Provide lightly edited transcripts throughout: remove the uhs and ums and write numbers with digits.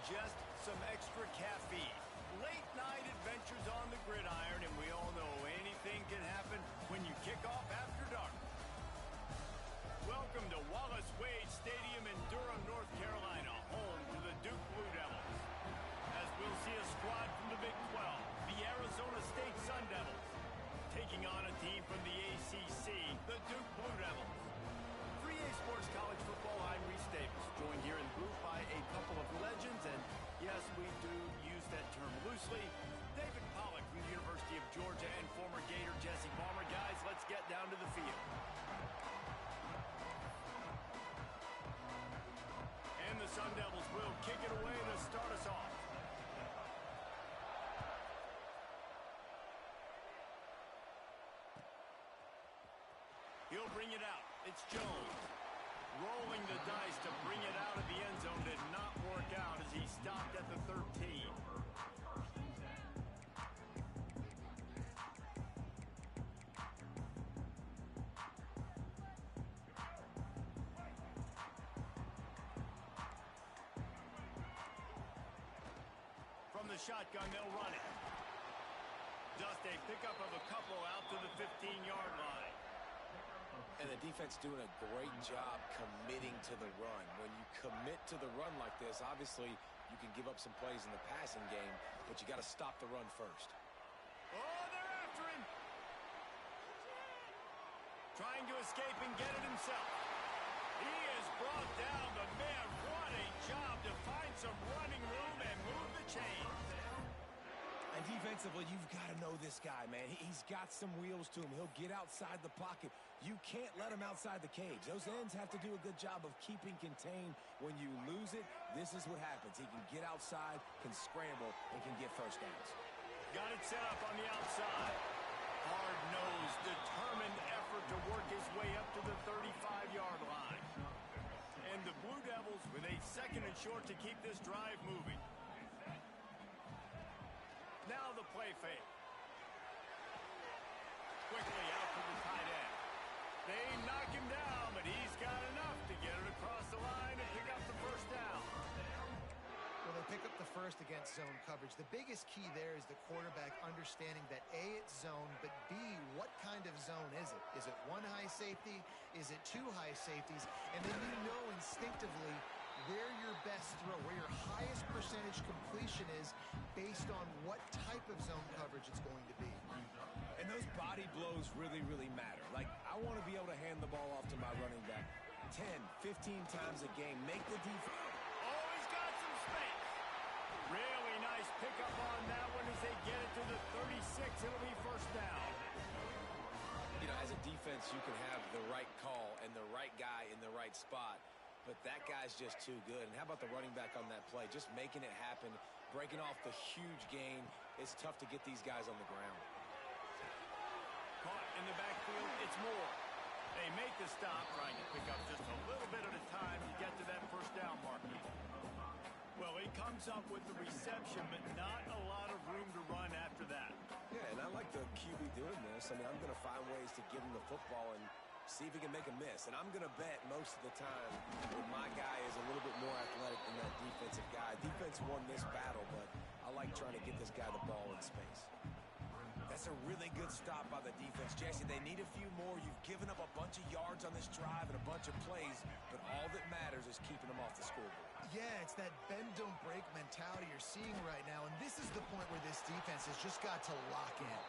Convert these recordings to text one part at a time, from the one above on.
ingest some extra caffeine. Late night adventures on the gridiron, and we all know anything can happen when you kick off after dark. Welcome to Wallace Wade Stadium in Durham, North Carolina, home to the Duke Blue Devils. As we'll see a squad from the Big 12, the Arizona State Sun Devils, taking on a team from the ACC, the Duke Blue Devils. 3A Sports College Football, I'm Reese Davis, joined here in the booth by a couple of legends, and yes, we do use that term loosely. David Pollack from the University of Georgia and former Gator Jesse Palmer. Guys, let's get down to the field. And the Sun Devils will kick it away to start us off. He'll bring it out. It's Jones. Rolling the dice to bring it out of the end zone did not work out as he stopped at the 13. From the shotgun, they'll run it. Just a pickup of a couple out to the 15-yard line. And the defense doing a great job committing to the run. When you commit to the run like this, obviously you can give up some plays in the passing game, but you got to stop the run first. Oh, they're after him. Trying to escape and get it himself. He is brought down, but man, what a job to find some running room and move the chains. And defensively, you've got to know this guy, man. He's got some wheels to him. He'll get outside the pocket. You can't let him outside the cage. Those ends have to do a good job of keeping contained. When you lose it, this is what happens. He can get outside, can scramble, and can get first downs. Got it set up on the outside. Hard-nosed, determined effort to work his way up to the 35-yard line. And the Blue Devils with a second and short to keep this drive moving. Now the play fake. Quickly out to the tight end. They knock him down, but he's got enough to get it across the line and pick up the first down. Well, they pick up the first against zone coverage. The biggest key there is the quarterback understanding that A, it's zone, but B, what kind of zone is it? Is it one high safety? Is it two high safeties? And then you know instinctively where your best throw, where your highest percentage completion is based on what type of zone coverage it's going to be. And those body blows really, really matter. Like, I want to be able to hand the ball off to my running back 10, 15 times a game. Make the defense. Oh, he's got some space. Really nice pickup on that one as they get it to the 36. It'll be first down. You know, as a defense, you can have the right call and the right guy in the right spot. But that guy's just too good. And how about the running back on that play? Just making it happen, breaking off the huge gain. It's tough to get these guys on the ground. Caught in the backfield, it's Moore. They make the stop, trying to pick up just a little bit at a time to get to that first down marker. Well, he comes up with the reception, but not a lot of room to run after that. Yeah, and I like the QB doing this. I mean, I'm going to find ways to give him the football and see if he can make a miss. And I'm going to bet most of the time when my guy is a little bit more athletic than that defensive guy. Defense won this battle, but I like trying to get this guy the ball in space. That's a really good stop by the defense. Jesse, they need a few more. You've given up a bunch of yards on this drive and a bunch of plays, but all that matters is keeping them off the scoreboard. Yeah, it's that bend, don't break mentality you're seeing right now, and this is the point where this defense has just got to lock in.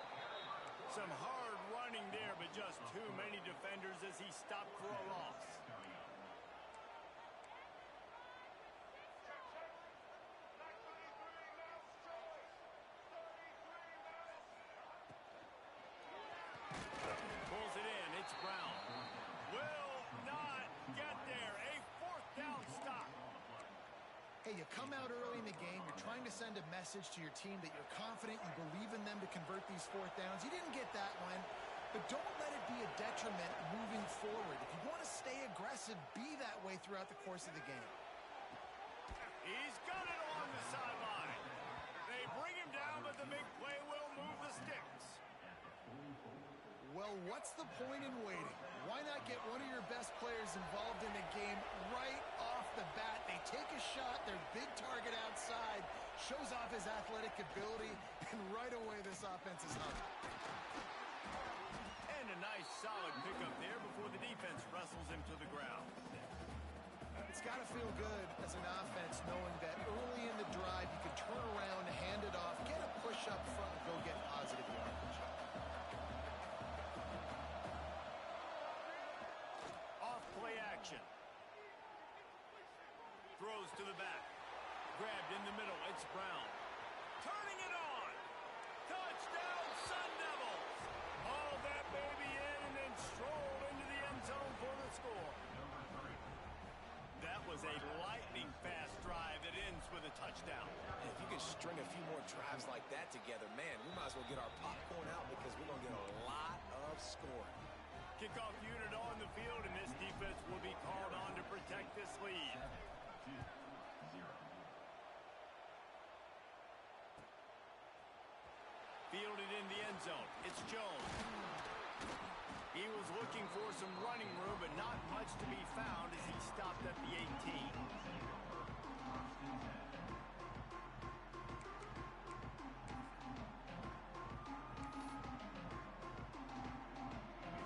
Some hard running there, but just too many defenders as he stopped for a loss. Pulls it in. It's Brown. Will not get there. A fourth down stop. Hey, you come out early in the game, you're trying to send a message to your team that you're confident, you believe in them to convert these fourth downs. You didn't get that one, but don't let it be a detriment moving forward. If you want to stay aggressive, be that way throughout the course of the game. He's got it along the sideline. They bring him down, but the big play will move the sticks. Well, what's the point in waiting? Why not get one of your best players involved in the game right off the bat? They take a shot, their big target outside, shows off his athletic ability, and right away this offense is hung. And a nice solid pickup there before the defense wrestles him to the ground. It's got to feel good as an offense knowing that early in the drive you can turn around, hand it off, get a push up front, and go get positive yardage. Off play action. Throws to the back. Grabbed in the middle. It's Brown. Turning it on. Touchdown, Sun Devils. Hauled that baby in and then strolled into the end zone for the score. That was a lightning-fast drive that ends with a touchdown. And if you can string a few more drives like that together, man, we might as well get our popcorn out because we're going to get a lot of scoring. Kickoff unit on the field, and this defense will be called on to protect this lead. Fielded in the end zone. It's Jones. He was looking for some running room, but not much to be found as he stopped at the 18.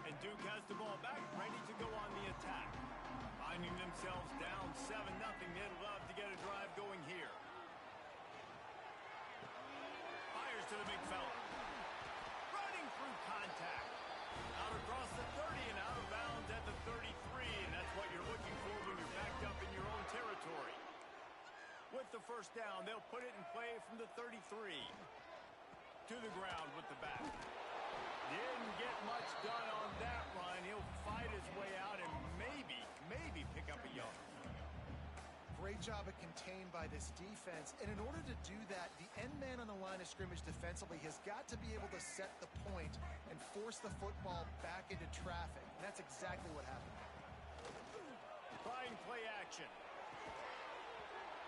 And Duke has the ball back, ready to go on the attack. Finding themselves down 7-0, they'd love to get a drive going here. Fires to the big fella. Running through contact. Out across the 30 and out of bounds at the 33, and that's what you're looking for when you're backed up in your own territory. With the first down, they'll put it in play from the 33. To the ground with the back. Didn't get much done on that run. He'll fight his way out and maybe pick up a yard. Great job at contained by this defense. And in order to do that, the end man on the line of scrimmage defensively has got to be able to set the point and force the football back into traffic. And that's exactly what happened. Trying play action.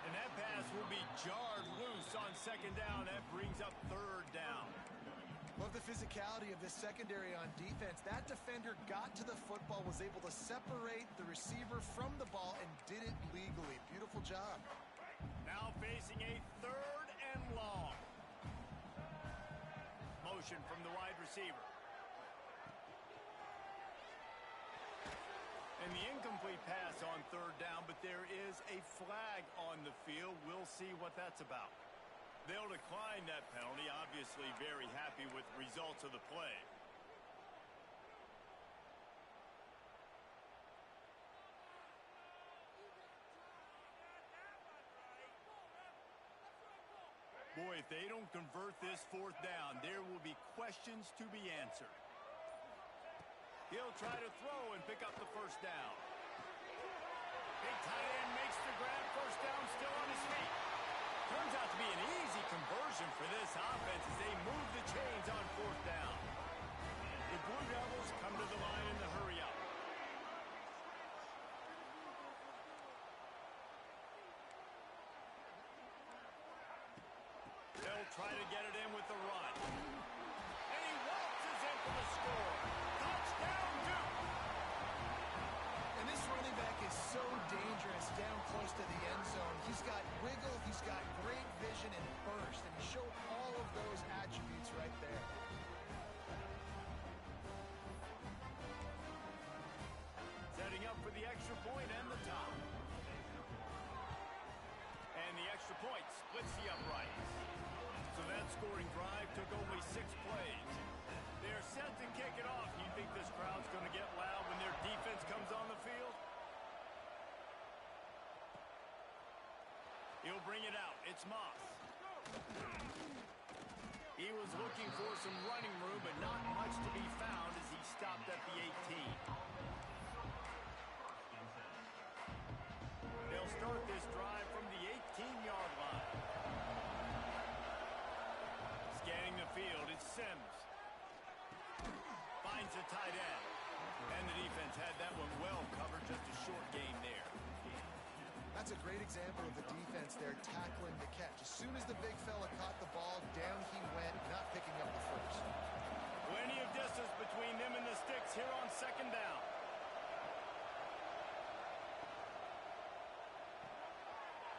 And that pass will be jarred loose on second down. That brings up third down. Love the physicality of this secondary on defense. That defender got to the football, was able to separate the receiver from the ball, and did it legally. Beautiful job. Now facing a third and long. Motion from the wide receiver. And the incomplete pass on third down, but there is a flag on the field. We'll see what that's about. They'll decline that penalty, obviously very happy with the results of the play. Boy, if they don't convert this fourth down, there will be questions to be answered. He'll try to throw and pick up the first down. Big tight end makes the grab. First down, still on his feet. Turns out to be an easy conversion for this offense as they move the chains on fourth down. The Blue Devils come to the line in the hurry up. They'll try to get it in with the run. And he waltzes in for the score. Touchdown, Duke! And this running back is so dangerous down close to the end zone. He's got wiggle, he's got great vision and burst, and he showed all of those attributes right there. Setting up for the extra point and the top. And the extra point splits the uprights. So that scoring drive took only 6 plays. They're set to kick it off. You think this crowd's going to get loud when their defense comes on the field? He'll bring it out. It's Moss. He was looking for some running room, but not much to be found as he stopped at the 18. They'll start this drive from the 18-yard line. Scanning the field, it's Sims. Finds a tight end. And the defense had that one well covered, just a short gain there. That's a great example of the defense there tackling the catch. As soon as the big fella caught the ball, down he went, not picking up the first. Plenty of distance between them and the sticks here on second down.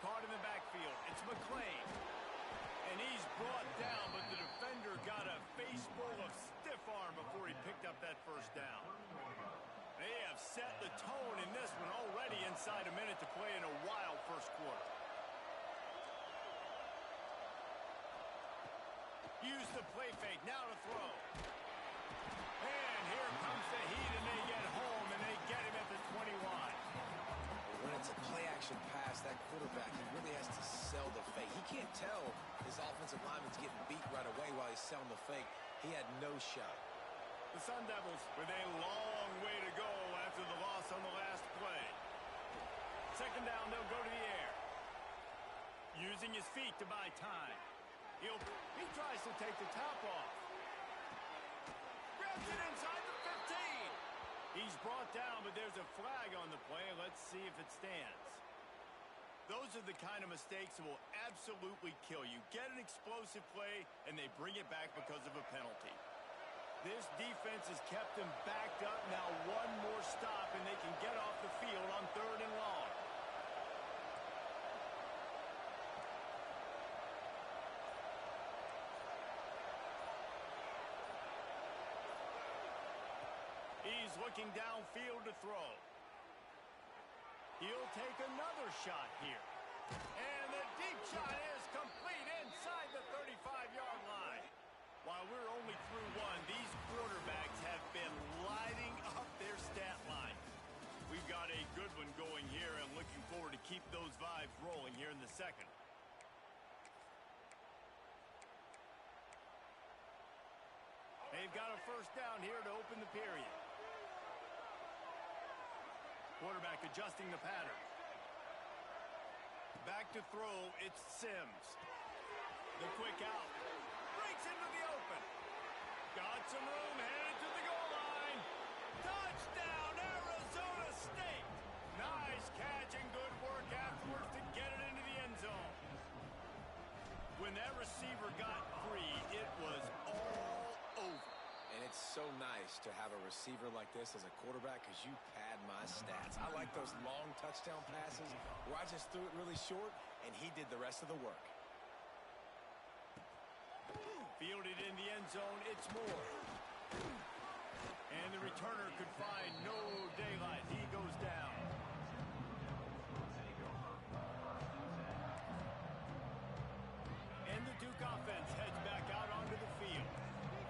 Caught in the backfield. It's McClain. And he's brought down, but the defender got a face full of stiff arm before he picked up that first down. They have set the tone in this one already inside a minute to play in a wild first quarter. Use the play fake, now to throw. And here comes the heat, and they get home, and they get him at the 21. When it's a play-action pass, that quarterback, he really has to sell the fake. He can't tell his offensive lineman's getting beat right away while he's selling the fake. He had no shot. The Sun Devils with a long way to go after the loss on the last play. Second down, they'll go to the air. Using his feet to buy time. He tries to take the top off. Grabs it inside the 15. He's brought down, but there's a flag on the play. Let's see if it stands. Those are the kind of mistakes that will absolutely kill you. Get an explosive play, and they bring it back because of a penalty. This defense has kept them backed up. Now one more stop, and they can get off the field on third and long. He's looking downfield to throw. He'll take another shot here. And the deep shot is complete inside the 35-yard line. While we're only through one, these quarterbacks have been lighting up their stat line. We've got a good one going here and looking forward to keep those vibes rolling here in the second. They've got a first down here to open the period. Quarterback adjusting the pattern. Back to throw, it's Sims. The quick out. Breaks into the open. Got some room, headed to the goal line. Touchdown, Arizona State. Nice catch and good work afterwards to get it into the end zone. When that receiver got free, it was all over. And it's so nice to have a receiver like this as a quarterback because you pad my stats. I like those long touchdown passes where I just threw it really short and he did the rest of the work. Fielded in the end zone, it's Moore. And the returner could find no daylight. He goes down. And the Duke offense heads back out onto the field.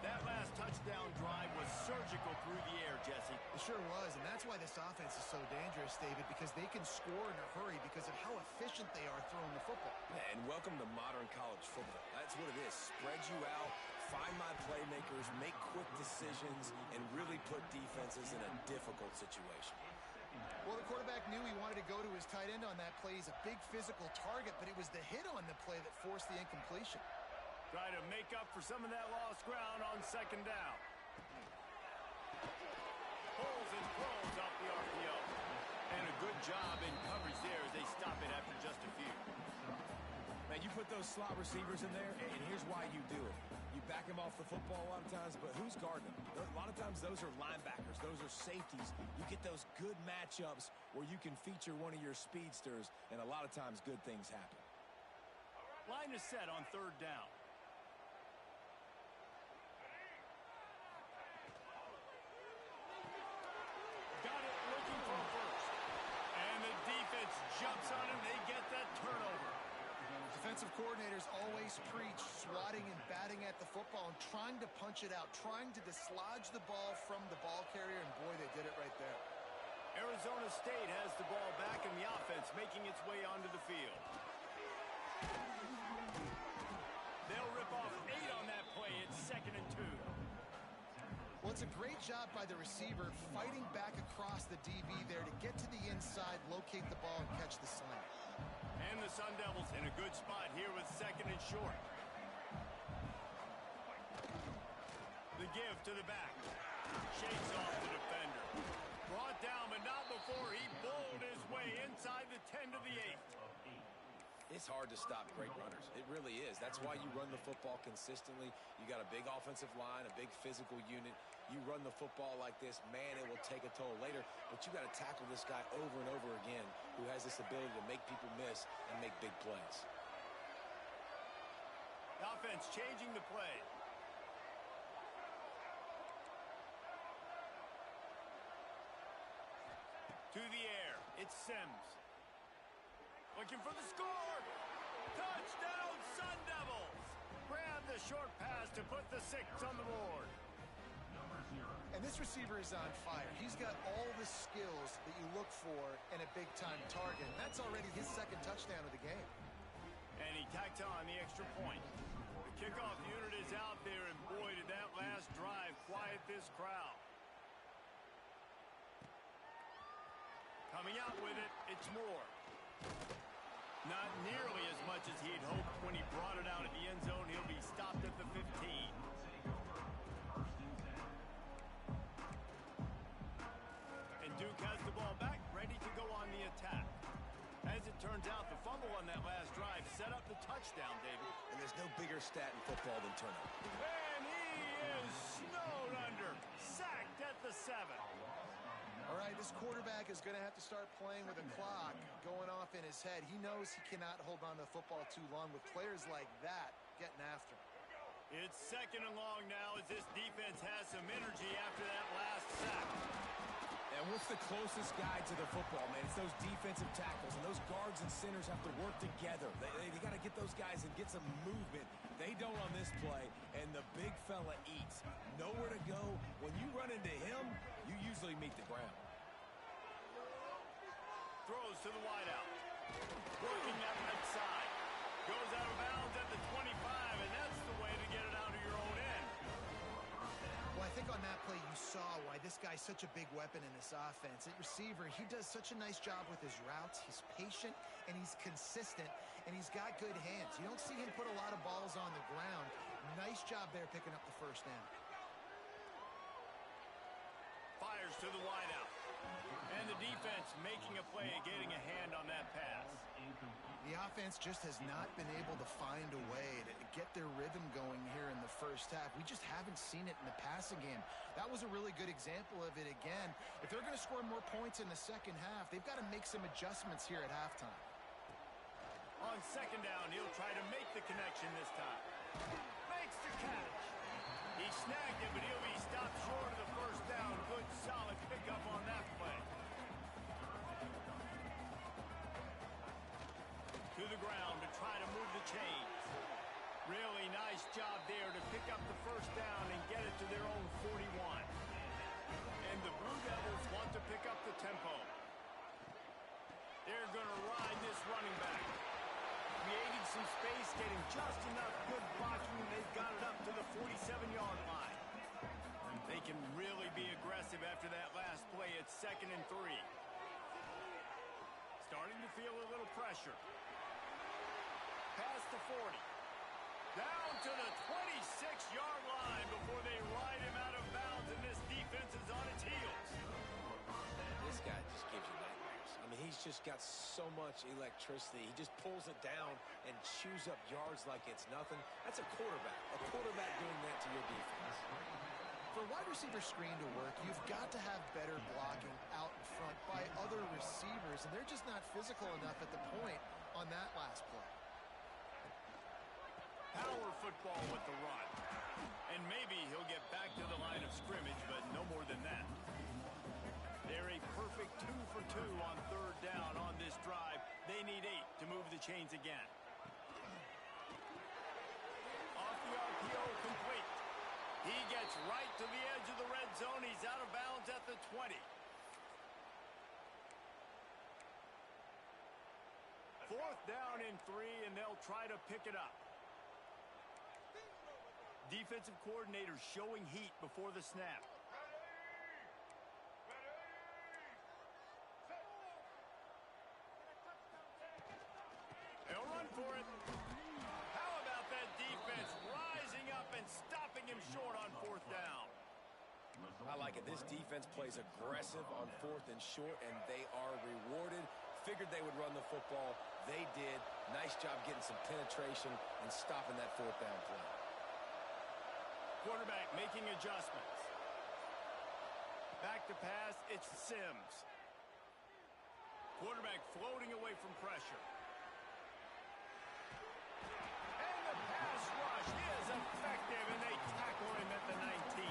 That last touchdown drive was surgical through the air, Jesse. It sure was, and that's why this offense is so dangerous, David, because they can score in a hurry because of how efficient they are throwing the football. Yeah, and welcome to modern college football. That's what it is. Spread you out, find my playmakers, make quick decisions, and really put defenses in a difficult situation. Well, the quarterback knew he wanted to go to his tight end on that play. He's a big physical target, but it was the hit on the play that forced the incompletion. Try to make up for some of that lost ground on second down. Pulls and throws off the RPO. And a good job in coverage there as they stop it after just a few. Man, you put those slot receivers in there, and here's why you do it. You back them off the football a lot of times, but who's guarding them? A lot of times those are linebackers. Those are safeties. You get those good matchups where you can feature one of your speedsters, and a lot of times good things happen. Line is set on third down. Got it, looking for a first. And the defense jumps on him. They get that turnover. Defensive coordinators always preach swatting and batting at the football and trying to punch it out, trying to dislodge the ball from the ball carrier, and boy, they did it right there. Arizona State has the ball back in the offense, making its way onto the field. They'll rip off 8 on that play. It's 2nd and 2. Well, it's a great job by the receiver fighting back across the DB there to get to the inside, locate the ball, and catch the slant. And the Sun Devils in a good spot here with 2nd and short. The give to the back. Shakes off the defender. Brought down, but not before he bowled his way inside the 10 to the 8. It's hard to stop great runners. It really is. That's why you run the football consistently. You got a big offensive line, a big physical unit. You run the football like this, man, it will take a toll later. But you got to tackle this guy over and over again who has this ability to make people miss and make big plays. The offense changing the play. To the air. It's Sims. Looking for the score. Touchdown, Sun Devils. Grab the short pass to put the 6 on the board. And this receiver is on fire. He's got all the skills that you look for in a big-time target. That's already his 2nd touchdown of the game. And he tacked on the extra point. The kickoff unit is out there, and boy, did that last drive quiet this crowd. Coming out with it, it's Moore. Not nearly as much as he had hoped when he brought it out at the end zone. He'll be stopped at the 15. And Duke has the ball back, ready to go on the attack. As it turns out, the fumble on that last drive set up the touchdown, David. And there's no bigger stat in football than turnover. And he is snowed under. Sacked at the 7. All right, this quarterback is going to have to start playing with a clock going off in his head. He knows he cannot hold on to the football too long with players like that getting after him. It's 2nd and long now as this defense has some energy after that last sack. And what's the closest guy to the football, man? It's those defensive tackles, and those guards and centers have to work together. They got to get those guys and get some movement. They don't on this play, and the big fella eats. Nowhere to go. When you run into him, you usually meet the ground. Throws to the wideout. Working that right side. Goes out of bounds at the 25, and that's the way to get it out of your own end. Well, I think on that play you saw why this guy's such a big weapon in this offense. At receiver, he does such a nice job with his routes. He's patient, and he's consistent, and he's got good hands. You don't see him put a lot of balls on the ground. Nice job there picking up the 1st down. Fires to the wideout. And the defense making a play, getting a hand on that pass. The offense just has not been able to find a way to get their rhythm going here in the 1st half. We just haven't seen it in the passing game. That was a really good example of it again. If they're going to score more points in the 2nd half, they've got to make some adjustments here at halftime. On 2nd down, he'll try to make the connection this time. Makes the catch. He snagged it, but he'll be stopped short of the 1st down. Good, solid pickup on that play. To the ground to try to move the chains. Really nice job there to pick up the 1st down and get it to their own 41. And the Blue Devils want to pick up the tempo. They're going to ride this running back. Creating some space, getting just enough good blocking, and they've got it up to the 47-yard line. They can really be aggressive after that last play. It's 2nd and 3. Starting to feel a little pressure. Past the 40. Down to the 26-yard line before they ride him out of bounds, and this defense is on its heels. This guy just gives you nightmares. I mean, he's just got so much electricity. He just pulls it down and chews up yards like it's nothing. That's a quarterback. A quarterback doing that to your defense. For a wide receiver screen to work, you've got to have better blocking out in front by other receivers, and they're just not physical enough at the point on that last play. Power football with the run. And maybe he'll get back to the line of scrimmage, but no more than that. They're a perfect 2 for 2 on 3rd down on this drive. They need 8 to move the chains again. Off the RPO, complete. He gets right to the edge of the red zone. He's out of bounds at the 20. 4th down and 3, and they'll try to pick it up. Defensive coordinator showing heat before the snap. They'll run for it. How about that defense rising up and stopping him short on 4th down? I like it. This defense plays aggressive on 4th and short, and they are rewarded figured they would run the football. They did. Nice job getting some penetration and stopping that fourth down play. Quarterback making adjustments. Back to pass, it's Sims. Quarterback floating away from pressure. And the pass rush is effective, and they tackle him at the 19.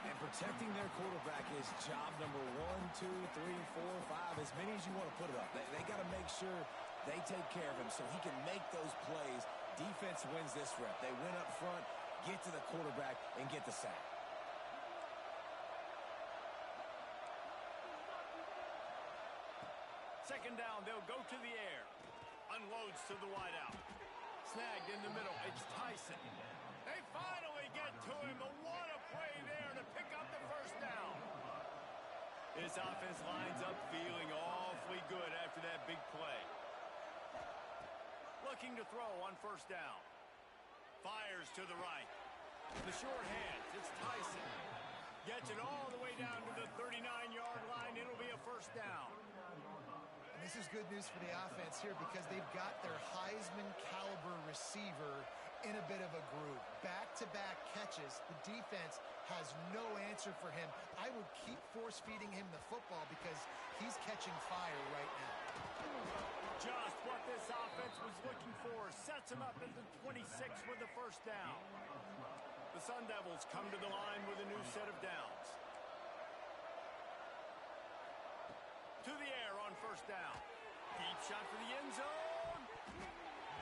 And protecting their quarterback is job number 1, 2, 3, 4, 5, as many as you want to put it up. They got to make sure they take care of him so he can make those plays. Defense wins this rep. They win up front, get to the quarterback, and get the sack. Second down, they'll go to the air. Unloads to the wideout. Snagged in the middle. It's Tyson. They finally get to him. But what a play there to pick up the first down. This offense lines up feeling awfully good after that big play. Looking to throw on first down. Fires to the right. The short hands. It's Tyson. Gets it all the way down to the 39-yard line. It'll be a first down. And this is good news for the offense here because they've got their Heisman-caliber receiver in a bit of a groove. Back-to-back catches. The defense has no answer for him. I would keep force-feeding him the football because he's catching fire right now. Just what this offense was looking for. Sets him up at the 26 with the first down. The Sun Devils come to the line with a new set of downs. To the air on first down. Deep shot for the end zone.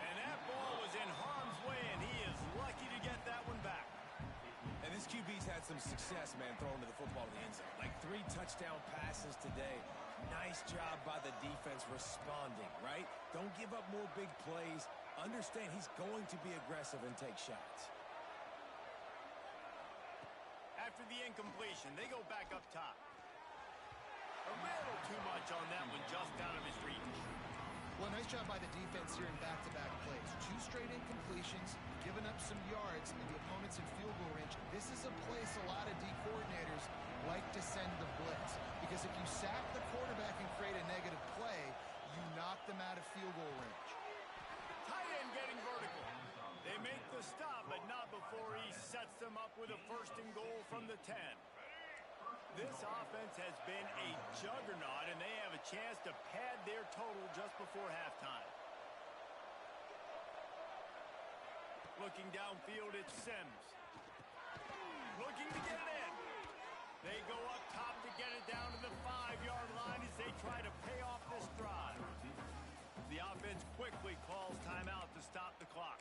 And that ball was in harm's way, and he is lucky to get that one back. And this QB's had some success, man, throwing to the football to the end zone. Like 3 touchdown passes today. Nice job by the defense responding, right? Don't give up more big plays. Understand he's going to be aggressive and take shots. After the incompletion, they go back up top. A little too much on that one, just out of his reach. Well, nice job by the defense here in back-to-back plays. 2 straight incompletions, giving up some yards, and the opponent's in field goal range. This is a place a lot of D coordinators like to send the blitz. Because if you sack the quarterback and create a negative play, you knock them out of field goal range. Tight end getting vertical. They make the stop, but not before he sets them up with a first and goal from the 10. This offense has been a juggernaut, and they have a chance to pad their total just before halftime. Looking downfield, it's Sims. Looking to get it in. They go up top to get it down to the 5-yard line as they try to pay off this drive. The offense quickly calls timeout to stop the clock.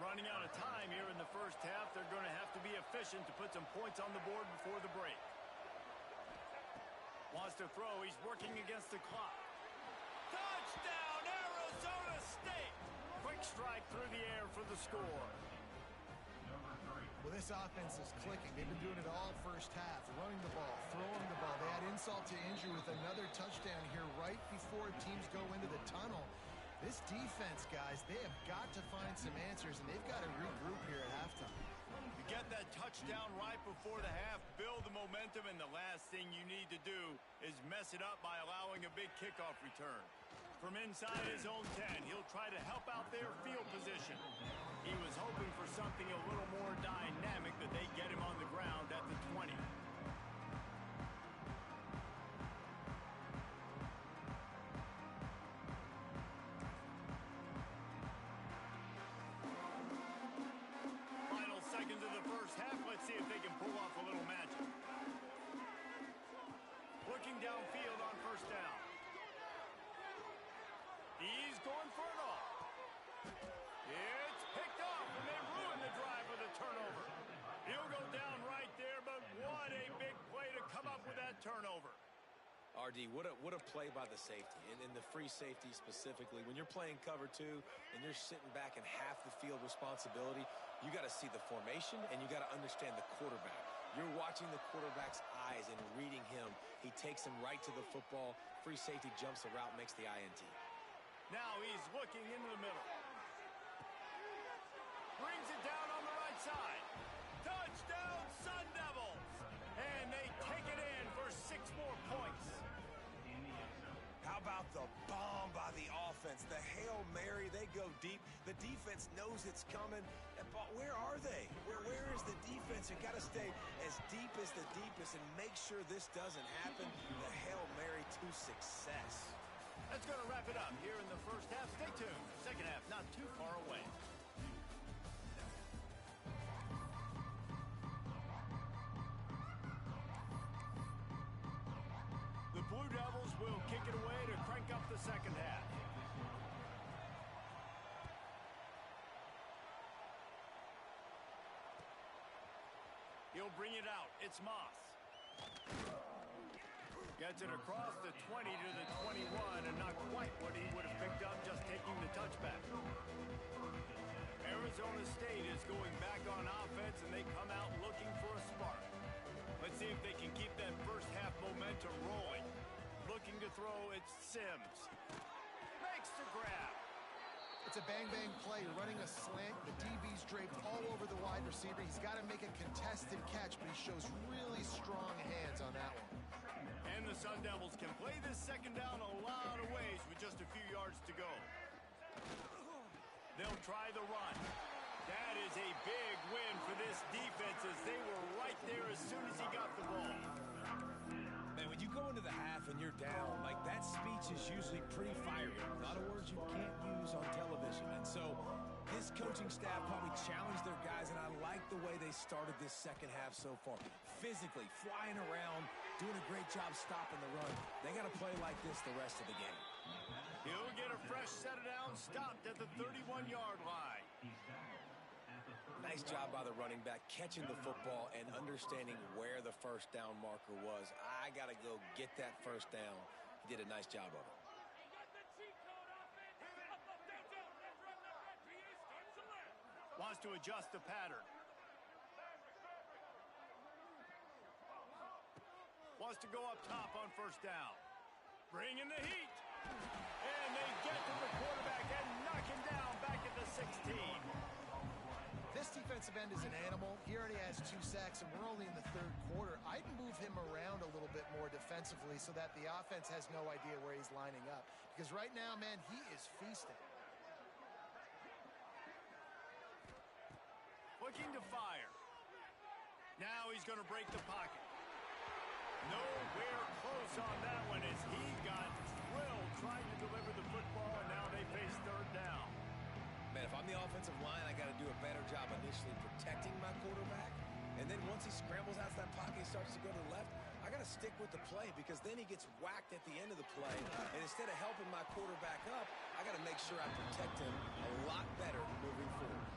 Running out of time here in the first half. They're going to have to be efficient to put some points on the board before the break. Wants to throw. He's working against the clock. Touchdown, Arizona State! Quick strike through the air for the score. Well, this offense is clicking. They've been doing it all first half. Running the ball, throwing the ball. They had insult to injury with another touchdown here right before teams go into the tunnel. This defense, guys, they have got to find some answers, and they've got to regroup here at halftime. You get that touchdown right before the half, build the momentum, and the last thing you need to do is mess it up by allowing a big kickoff return. From inside his own 10, he'll try to help out their field position. He was hoping for something a little more dynamic, but they get him on the ground at the 20. Seconds of the first half. Let's see if they can pull off a little magic. Looking downfield on first down. He's going for it all. It's picked off, and they ruin the drive with a turnover. He'll go down right there, but what a big play to come up with that turnover. RD, what a play by the safety, and the free safety specifically. When you're playing cover 2 and you're sitting back in half the field responsibility, you got to see the formation, and you got to understand the quarterback. You're watching the quarterback's eyes and reading him. He takes him right to the football. Free safety jumps the route, makes the INT. Now he's looking into the middle. Brings it down on the right side. Touchdown, Sun Devils! And they take it in for 6 more points. offense. The Hail Mary, they go deep. The defense knows it's coming. But where are they? Where is the defense? You got to stay as deep as the deepest and make sure this doesn't happen. The Hail Mary to success. That's going to wrap it up here in the first half. Stay tuned. Second half not too far away. The Blue Devils will kick it away to crank up the second half. He'll bring it out. It's Moss. Gets it across the 20 to the 21, and not quite what he would have picked up just taking the touchback. Arizona State is going back on offense, and they come out looking for a spark. Let's see if they can keep that first half momentum rolling. Looking to throw, it's Sims. Makes the grab. It's a bang-bang play, running a slant. The DB's draped all over the wide receiver. He's got to make a contested catch, but he shows really strong hands on that one. And the Sun Devils can play this second down a lot of ways with just a few yards to go. They'll try the run. That is a big win for this defense as they were right there as soon as he got the ball. Man, when you go into the half and you're down, like that speech is usually pretty fiery. A lot of words you can't use on television. And so this coaching staff probably challenged their guys, and I like the way they started this second half so far. Physically, flying around, doing a great job stopping the run. They got to play like this the rest of the game. He'll get a fresh set it down, stopped at the 31-yard line. Nice job by the running back, catching the football and understanding where the first down marker was. I got to go get that first down. He did a nice job of it. Wants to adjust the pattern. Wants to go up top on first down. Bringing the heat. And they get to the quarterback and knock him down back at the 16. This defensive end is an animal. He already has 2 sacks, and we're only in the third quarter. I'd move him around a little bit more defensively so that the offense has no idea where he's lining up. Because right now, man, he is feasting. Looking to fire. Now he's going to break the pocket. Nowhere close on that one as he got drilled trying to deliver the football, and now they face third down. Man, if I'm the offensive line, I got to do a better job initially protecting my quarterback. And then once he scrambles out of that pocket, he starts to go to the left, I got to stick with the play because then he gets whacked at the end of the play. And instead of helping my quarterback up, I got to make sure I protect him a lot better moving forward.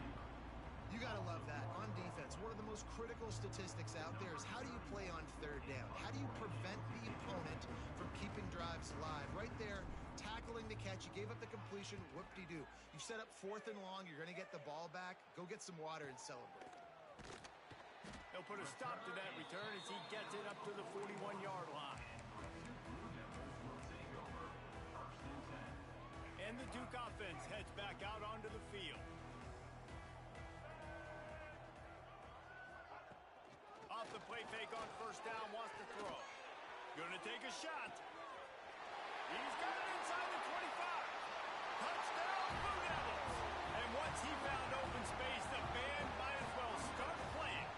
You got to love that. On defense, one of the most critical statistics out there is how do you play on third down? How do you prevent the opponent from keeping drives alive? Right there, tackling the catch. You gave up the completion. Whoop-de-doo. You set up 4th and long. You're going to get the ball back. Go get some water and celebrate. He'll put a stop to that return as he gets it up to the 41-yard line. And the Duke offense heads back out onto the field. Off the play fake on first down, wants to throw. Gonna take a shot. He's got it inside the 25. Touchdown, Blue Devils. And once he found open space, the band might as well start playing.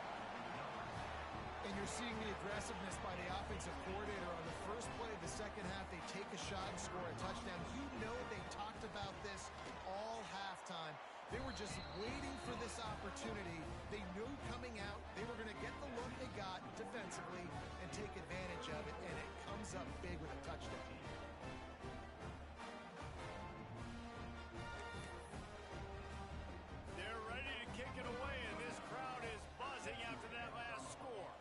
And you're seeing the aggressiveness by the offensive coordinator on the first play of the second half. They take a shot and score a touchdown. You know they talked about this all halftime. They were just waiting for this opportunity. They knew coming out they were going to get the look they got defensively and take advantage of it, and it comes up big with a touchdown. They're ready to kick it away, and this crowd is buzzing after that last score.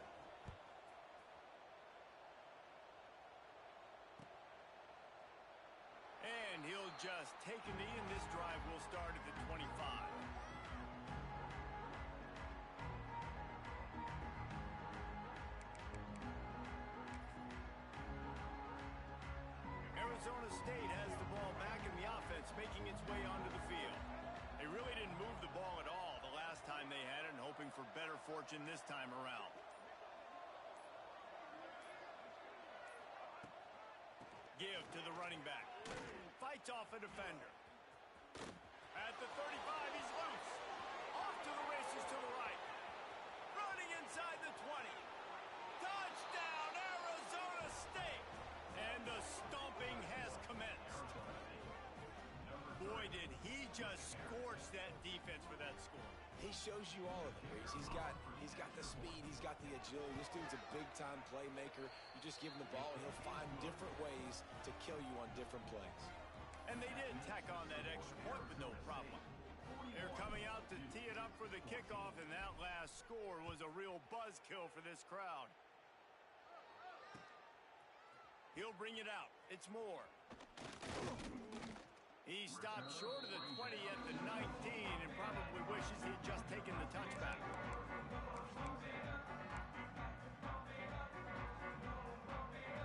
And he'll just take a knee, and this drive will start at the 25. Arizona State has the ball back in the offense, making its way onto the field. They really didn't move the ball at all the last time they had it, and hoping for better fortune this time around. Give to the running back. Fight fights off a defender. At the 35, he's loose. Off to the races to the right. Running inside the 20. Touchdown, Arizona State! And the stomping has commenced. Boy, did he just scorch that defense for that score. He shows you all of it, Reese. He's got the speed, he's got the agility. This dude's a big-time playmaker. You just give him the ball, and he'll find different ways to kill you on different plays. And they did tack on that extra point with no problem. They're coming out to tee it up for the kickoff, and that last score was a real buzzkill for this crowd. He'll bring it out. It's Moore. He stopped short of the 20 at the 19 and probably wishes he'd just taken the touchback.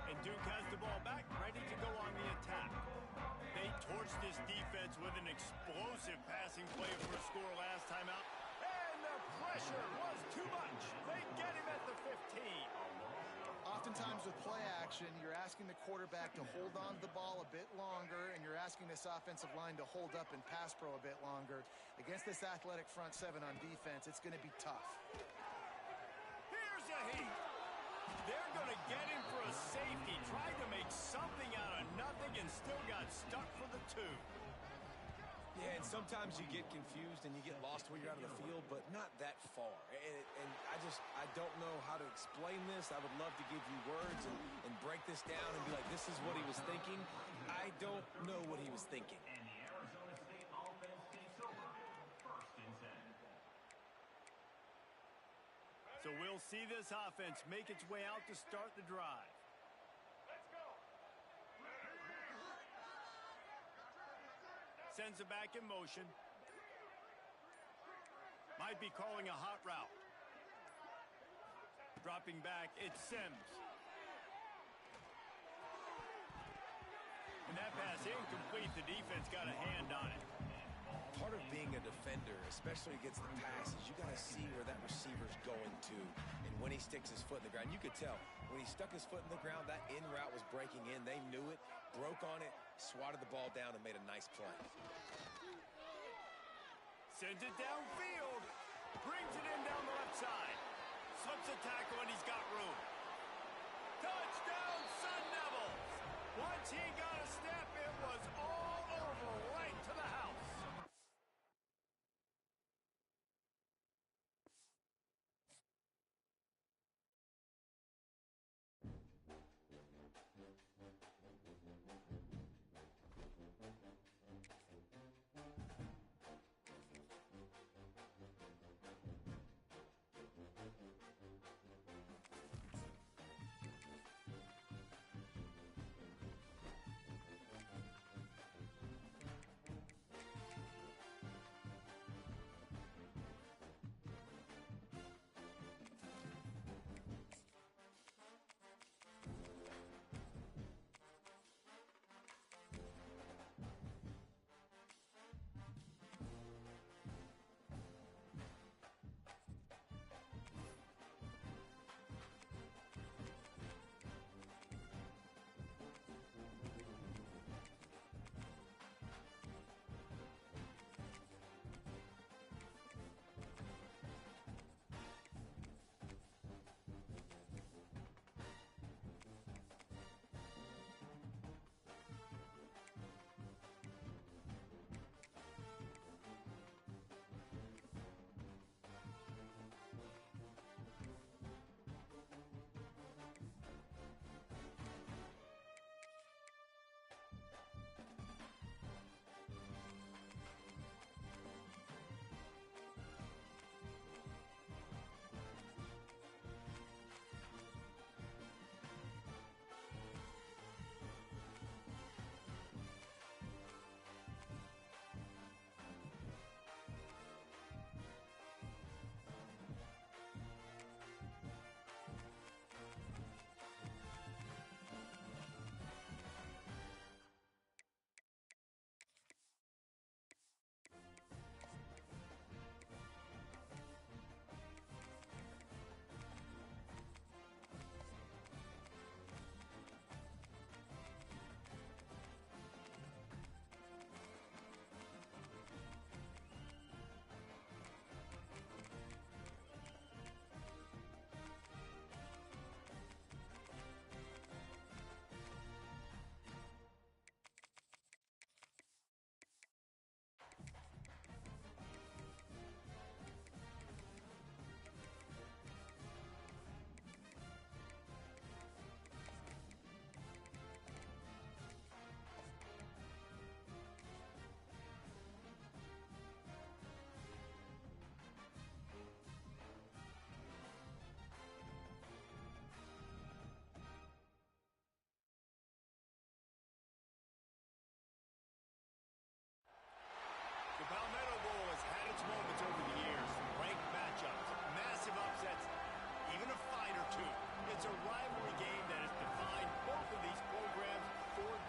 And Duke has the ball back, ready to go on the attack. They torched this defense with an explosive passing play for a score last time out. And the pressure was too much. They get him at the 15. Oftentimes with play action, you're asking the quarterback to hold on to the ball a bit longer, and you're asking this offensive line to hold up and pass pro a bit longer. Against this athletic front seven on defense, it's going to be tough. Here's a heat. They're going to get him for a safety. Tried to make something out of nothing and still got stuck for the 2. Yeah, and sometimes you get confused and you get lost where you're out of the field, but not that far. And I don't know how to explain this. I would love to give you words and break this down and be like, this is what he was thinking. I don't know what he was thinking. And the Arizona State offense takes over. 1st and 10. So we'll see this offense make its way out to start the drive. Sends it back in motion. Might be calling a hot route. Dropping back, it's Sims. And that pass incomplete. The defense got a hand on it. Part of being a defender, especially against the pass, is you got to see where that receiver's going to. And when he sticks his foot in the ground, you could tell. When he stuck his foot in the ground, that in route was breaking in. They knew it, broke on it, swatted the ball down, and made a nice play. Sends it downfield. Brings it in down the left side. Slips a tackle, and he's got room. Touchdown, Sun Devils! Once he got a step, it was all over right to the house.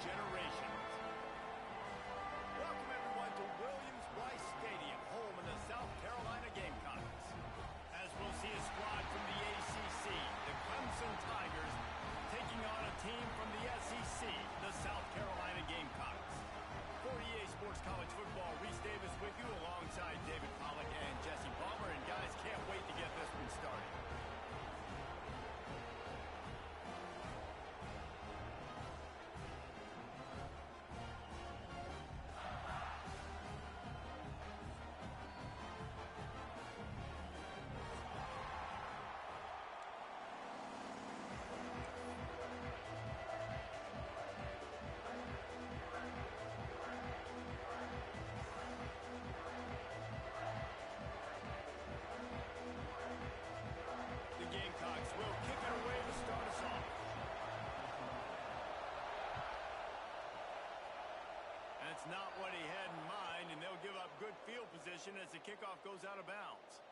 generations. Welcome, everyone, to Williams-Brice Stadium, home of the South Carolina Gamecocks. As we'll see a squad from the ACC, the Clemson Tigers, taking on a team from the SEC, the South Carolina Gamecocks. For EA Sports College Football, Reese Davis with you alongside David Pollack and Jesse Palmer. And guys, can't wait to get this one started. Gamecocks will kick it away to start us off. That's not what he had in mind, and they'll give up good field position as the kickoff goes out of bounds.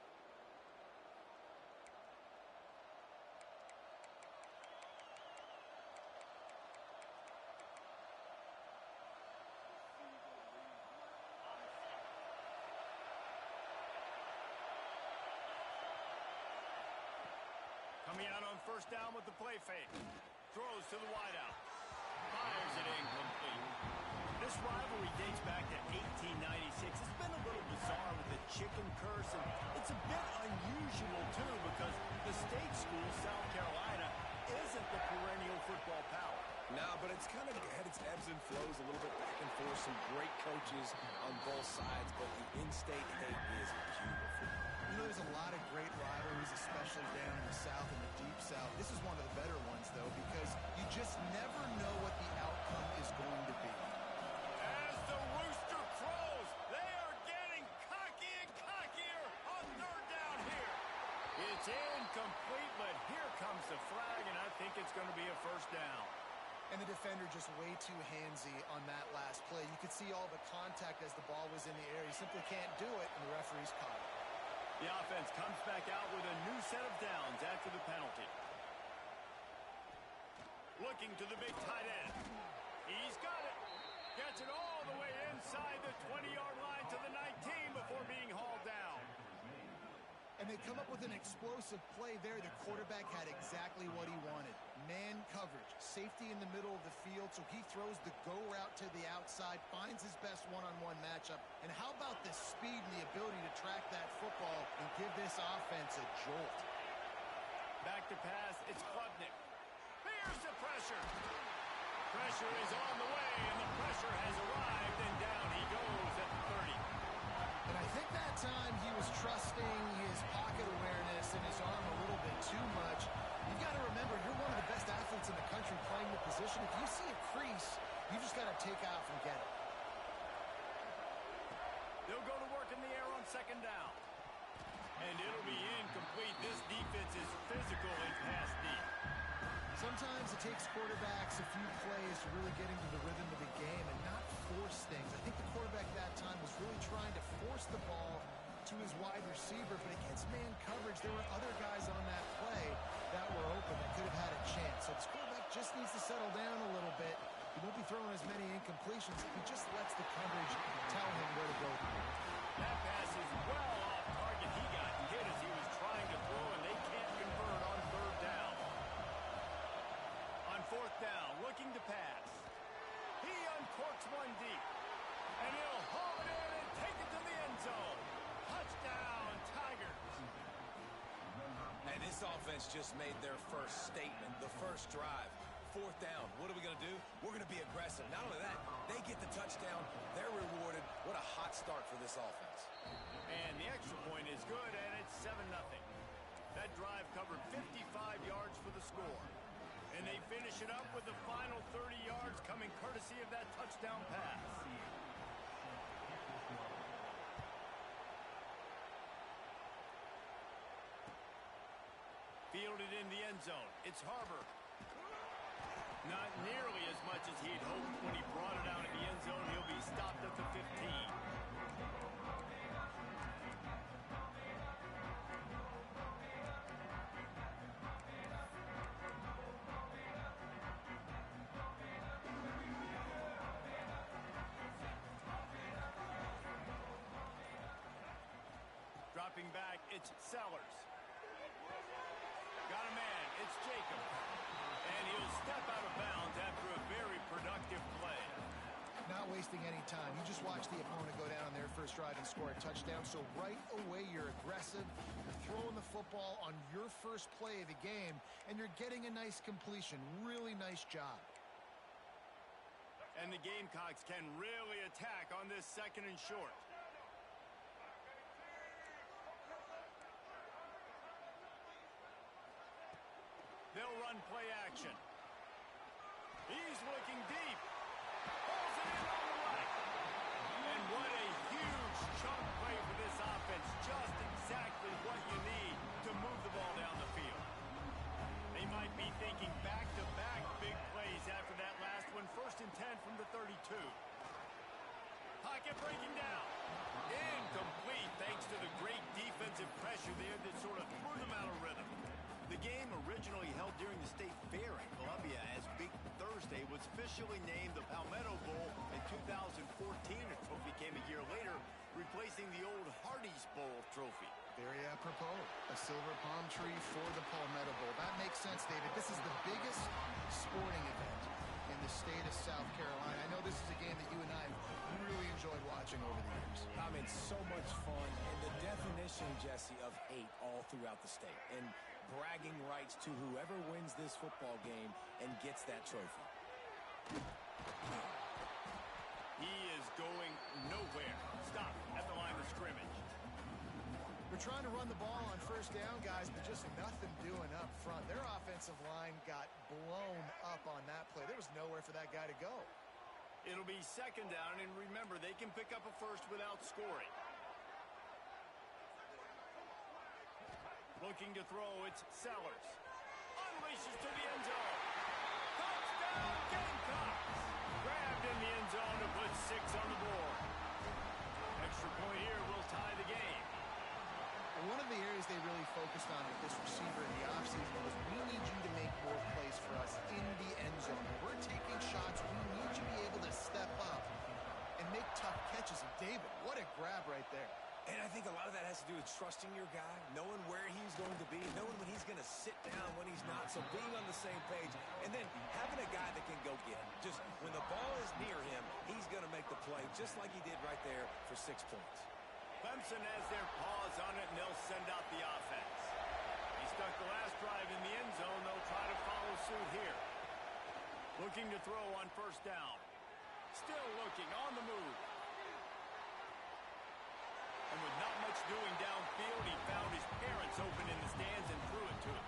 Coming out on first down with the play fake. Throws to the wideout. Fires it incomplete. This rivalry dates back to 1896. It's been a little bizarre with the chicken curse, and it's a bit unusual, too, because the state school, South Carolina, isn't the perennial football power. No, but it's kind of had its ebbs and flows a little bit back and forth. Some great coaches on both sides, but the in-state hate is beautiful. You know, there's a lot of great rivalries, especially down in the South and the Deep South. This is one of the better ones, though, because you just never know what the outcome is going to be. As the rooster crows, they are getting cocky and cockier on third down here. It's incomplete, but here comes the flag, and I think it's going to be a first down. And the defender just way too handsy on that last play. You could see all the contact as the ball was in the air. He simply can't do it, and the referee's caught it. The offense comes back out with a new set of downs after the penalty. Looking to the big tight end. He's got it. Gets it all the way inside the 20-yard line to the 19 before being hauled down. And they come up with an explosive play there. The quarterback had exactly what he wanted. Man coverage, safety in the middle of the field, so he throws the go route to the outside, finds his best one-on-one matchup. And how about the speed and the ability to track that football and give this offense a jolt? Back to pass, it's Klubnik. Here's the pressure. Pressure is on the way, and the pressure has arrived, and down he goes at the 30. And I think that time he was trusting his pocket awareness and his arm a little bit too much. You've got to remember, you're one of the best athletes in the country playing the position. If you see a crease, you just got to take off and get it. They'll go to work in the air on second down. And it'll be incomplete. This defense is physical and pass deep. Sometimes it takes quarterbacks a few plays to really get into the rhythm of the game and not force things. I think the quarterback that time was really trying to force the ball to his wide receiver, but against man coverage, there were other guys on that play that were open that could have had a chance. So this quarterback just needs to settle down a little bit. He won't be throwing as many incompletions if he just lets the coverage tell him where to go. That pass is well off target. He got hit as he was trying to throw, and they can't convert on third down. On fourth down, looking to pass. He uncorks one deep. And he'll haul it in and take it to the end zone. Touchdown, Tigers. And this offense just made their first statement, the first drive. Fourth down. What are we going to do? We're going to be aggressive. Not only that, they get the touchdown. They're rewarded. What a hot start for this offense. And the extra point is good, and it's 7-0. That drive covered 55 yards for the score. And they finish it up with the final 30 yards coming courtesy of that touchdown pass. Fielded in the end zone. It's Harbor. Not nearly as much as he'd hoped when he brought it out in the end zone. He'll be stopped at the 15. dropping back, it's Sellers. Got a man, it's Jacob. And he'll step out of bounds after a very productive play. Not wasting any time. You just watch the opponent go down on their first drive and score a touchdown. So right away, you're aggressive. You're throwing the football on your first play of the game, and you're getting a nice completion. Really nice job. And the Gamecocks can really attack on this 2nd and short. They'll run play action. He's looking deep. Pulls it in on the right. And what a huge chunk play for this offense. Just exactly what you need to move the ball down the field. They might be thinking back-to-back big plays after that last one. 1st and 10 from the 32. Pocket breaking down. Incomplete thanks to the great defensive pressure there that sort of threw them out of rhythm. The game originally held during the State Fair in Columbia as Big Thursday was officially named the Palmetto Bowl in 2014. A trophy came a year later, replacing the old Hardee's Bowl trophy. Very apropos. A silver palm tree for the Palmetto Bowl. That makes sense, David. This is the biggest sporting event in the state of South Carolina. I know this is a game that you and I have really enjoyed watching over the years. I mean, so much fun, and the definition, Jesse, of hate all throughout the state. And bragging rights to whoever wins this football game and gets that trophy. He is going nowhere. Stop at the line of scrimmage. We're trying to run the ball on 1st down, guys, but just nothing doing up front. Their offensive line got blown up on that play. There was nowhere for that guy to go. It'll be 2nd down, and remember, they can pick up a first without scoring. Looking to throw, it's Sellers. Unleashes to the end zone. Touchdown, Gamecocks! Grabbed in the end zone to put 6 on the board. Extra point here will tie the game. One of the areas they really focused on with this receiver in the offseason was we need you to make more plays for us in the end zone. When we're taking shots, we need you to be able to step up and make tough catches. And David, what a grab right there. And I think a lot of that has to do with trusting your guy, knowing where he's going to be, knowing when he's going to sit down, when he's not. So being on the same page, and then having a guy that can go get him. Just when the ball is near him, he's going to make the play, just like he did right there for 6 points. Clemson has their paws on it, and they'll send out the offense. He stuck the last drive in the end zone. They'll try to follow suit here. Looking to throw on 1st down. Still looking on the move. And with not much doing downfield, he found his parents open in the stands and threw it to him.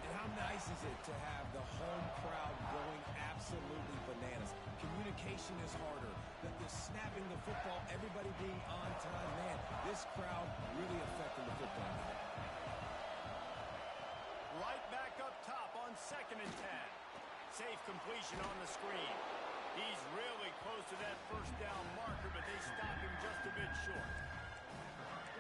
And how nice is it to have the home crowd going absolutely bananas? Communication is harder. The snapping the football, everybody being on time. Man, this crowd really affecting the football game. Right back up top on 2nd and 10. Safe completion on the screen. He's really close to that 1st down marker, but they stop him just a bit short.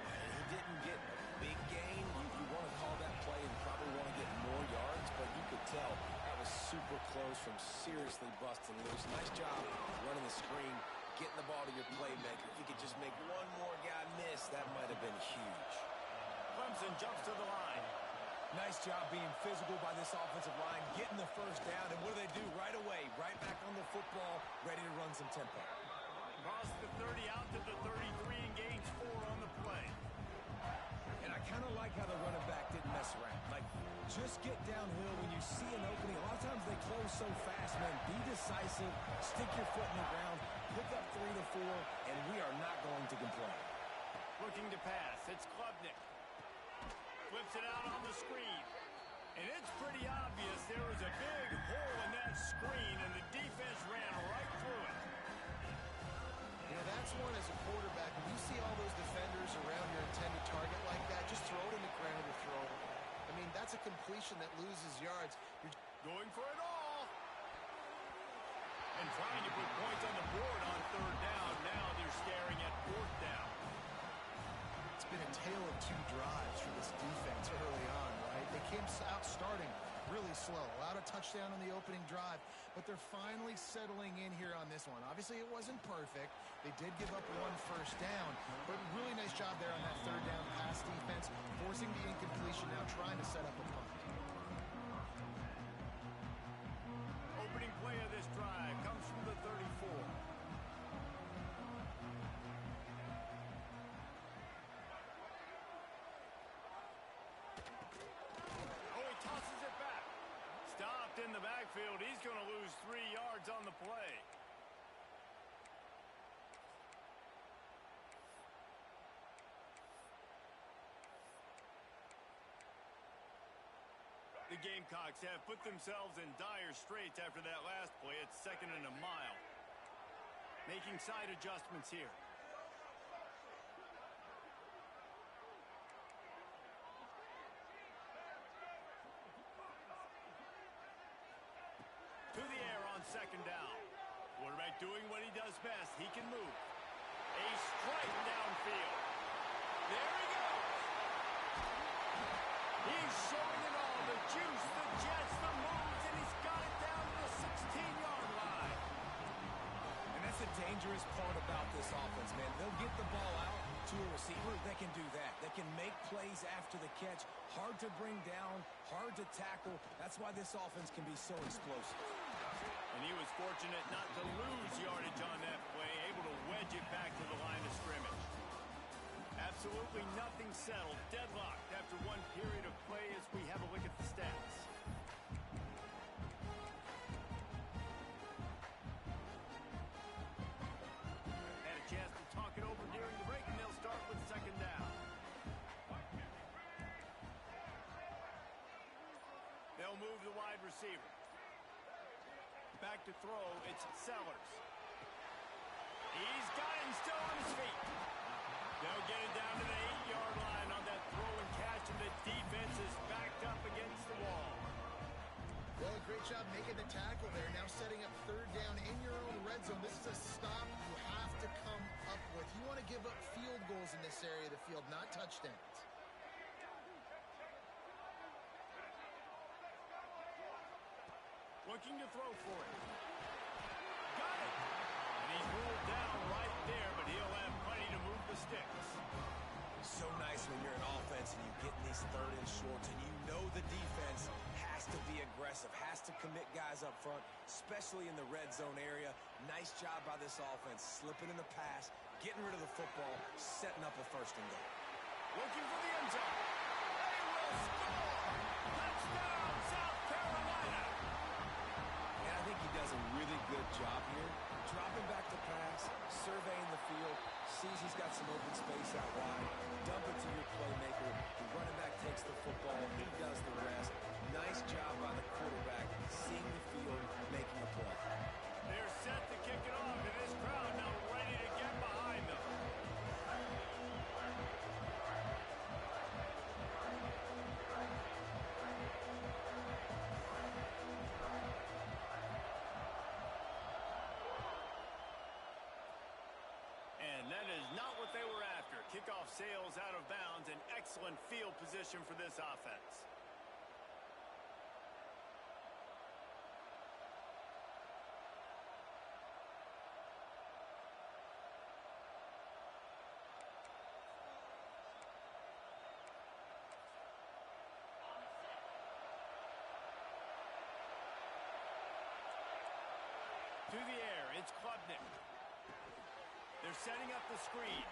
He didn't get a big gain. You want to call that play and probably want to get more yards, but you could tell that was super close from seriously busting loose. Nice job running the screen, getting the ball to your playmaker. If you could just make one more guy miss, that might have been huge. Clemson jumps to the line. Nice job being physical by this offensive line, getting the 1st down, and what do? Right away, right back on the football, ready to run some tempo. Across the 30, out to the 33, and gains 4 on the play. And I kind of like how the running back didn't mess around. Like, just get downhill when you see an opening. A lot of times they close so fast, man. Be decisive, stick your foot in the ground, pick up 3 to 4, and we are not going to complain. Looking to pass, it's Klubnik. Flips it out on the screen. And it's pretty obvious there was a big hole in that screen, and the defense ran right through it. You know, that's one as a quarterback. When you see all those defenders around your intended target like that, just throw it in the ground or throw it. I mean, that's a completion that loses yards. You're going for it all. And trying to put points on the board on 3rd down. Now they're staring at 4th down. It's been a tale of 2 drives for this defense early on, right? They came out starting really slow. Allowed a touchdown on the opening drive, but they're finally settling in here on this one. Obviously, it wasn't perfect. They did give up one first down, but really nice job there on that third down pass defense, forcing the incompletion, now trying to set up a punt. Opening play of this drive comes from the 34. Tosses it back. Stopped in the backfield. He's going to lose 3 yards on the play. The Gamecocks have put themselves in dire straits after that last play. It's 2nd and a mile. Making side adjustments here. To the air on 2nd down. Quarterback doing what he does best. He can move. A strike downfield. There he goes. He's showing it all. The juice, the jets, the moves, and he's got it down to the 16-yard line. And that's the dangerous part about this offense, man. They'll get the ball out to a receiver that can do that. That can make plays after the catch. Hard to bring down, hard to tackle. That's why this offense can be so explosive. And he was fortunate not to lose yardage on that play, able to wedge it back to the line of scrimmage. Absolutely nothing settled, deadlocked after one period of play as we have a look at the stats. Had a chance to talk it over during the break, and they'll start with 2nd down. They'll move the wide receiver. Back to throw, it's Sellers. He's got him still on his feet. They'll get it down to the 8-yard line on that throw and catch, and the defense is backed up against the wall. Well, a great job making the tackle there. Now setting up 3rd down in your own red zone. This is a stop you have to come up with. You want to give up field goals in this area of the field, not touchdowns. Looking to throw for it. Got it! And he's ruled down right there, but he'll have plenty to move the sticks. So nice when you're an offense and you get in these 3rd and shorts, and you know the defense has to be aggressive, has to commit guys up front, especially in the red zone area. Nice job by this offense, slipping in the pass, getting rid of the football, setting up a 1st and goal. Looking for the end zone. They will score! Touchdown, South Carolina! And I think he does a really good job here, dropping back to pass, surveying the field, sees he's got some open space out wide, dump it to your playmaker. The running back takes the football, he does the rest. Nice job by the quarterback, seeing the field, making a play. They're set to kick it off, and this crowd now ready to get behind them. And that is not what they were after. Kickoff sails out of bounds, an excellent field position for this offense. To the air, it's Klubnik. They're setting up the screen.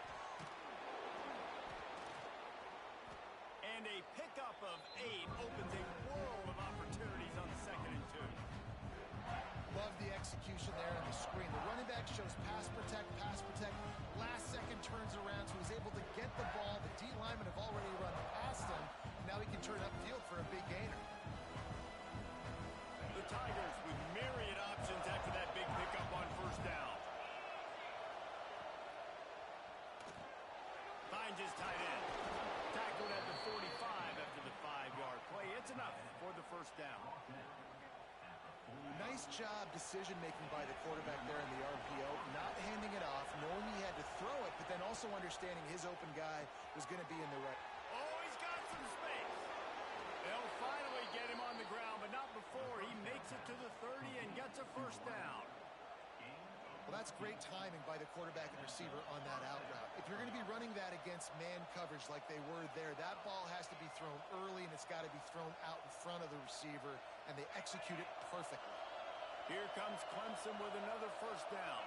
And a pickup of 8 opens a world of opportunities on 2nd and 2. Love the execution there on the screen. The running back shows pass protect. Last second turns around, so he's able to get the ball. The D linemen have already run past him. Now he can turn upfield for a big gainer. The Tigers with myriad options after that big pickup on 1st down. Finds his tight end. Tackled at the 45 after the 5-yard play. It's enough for the 1st down. Nice job decision-making by the quarterback there in the RPO, not handing it off, knowing he had to throw it, but then also understanding his open guy was going to be in the right. Oh, he's got some space. They'll finally get him on the ground, but that's a first down. Well, that's great timing by the quarterback and receiver on that out route. If you're going to be running that against man coverage like they were there, that ball has to be thrown early, and it's got to be thrown out in front of the receiver, and they execute it perfectly. Here comes Clemson with another first down.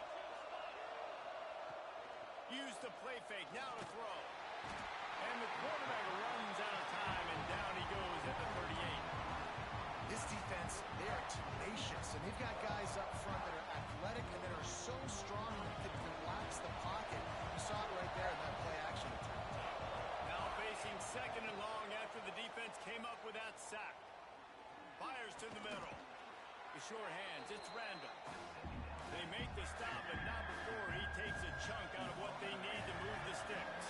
Use the play fake, now to throw. And the quarterback runs out of time, and down he goes at the 38. This defense, they are tenacious, and they've got guys up front that are athletic and that are so strong that they can collapse the pocket. You saw it right there in that play action attempt. Now facing second and long after the defense came up with that sack. Fires to the middle. The sure hands, it's Randall. They make the stop, but not before he takes a chunk out of what they need to move the sticks.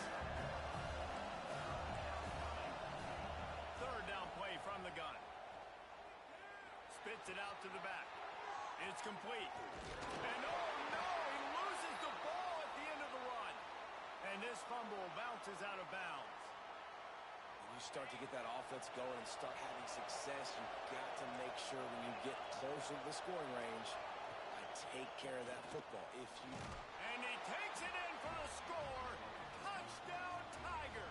Third down play from the gun. Spits it out to the back. It's complete. And oh no, he loses the ball at the end of the run. And this fumble bounces out of bounds. When you start to get that offense going and start having success, you've got to make sure when you get closer to the scoring range, take care of that football. And he takes it in for the score. Touchdown, Tiger.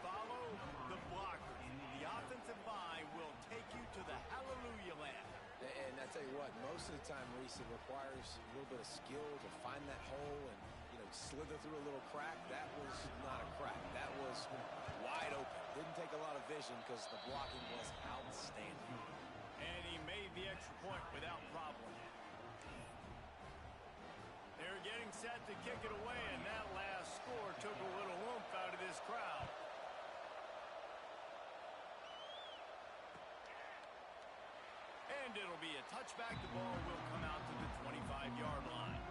Follow the blocker. The offensive line will take you to the hallelujah land. And I tell you what, most of the time, Reese, it requires a little bit of skill to find that hole and, slither through a little crack. That was not a crack. That was wide open. Didn't take a lot of vision because the blocking was outstanding. And he made the extra point without problem. They're getting set to kick it away, and that last score took a little oomph out of this crowd. And it'll be a touchback. The ball will come out to the 25-yard line.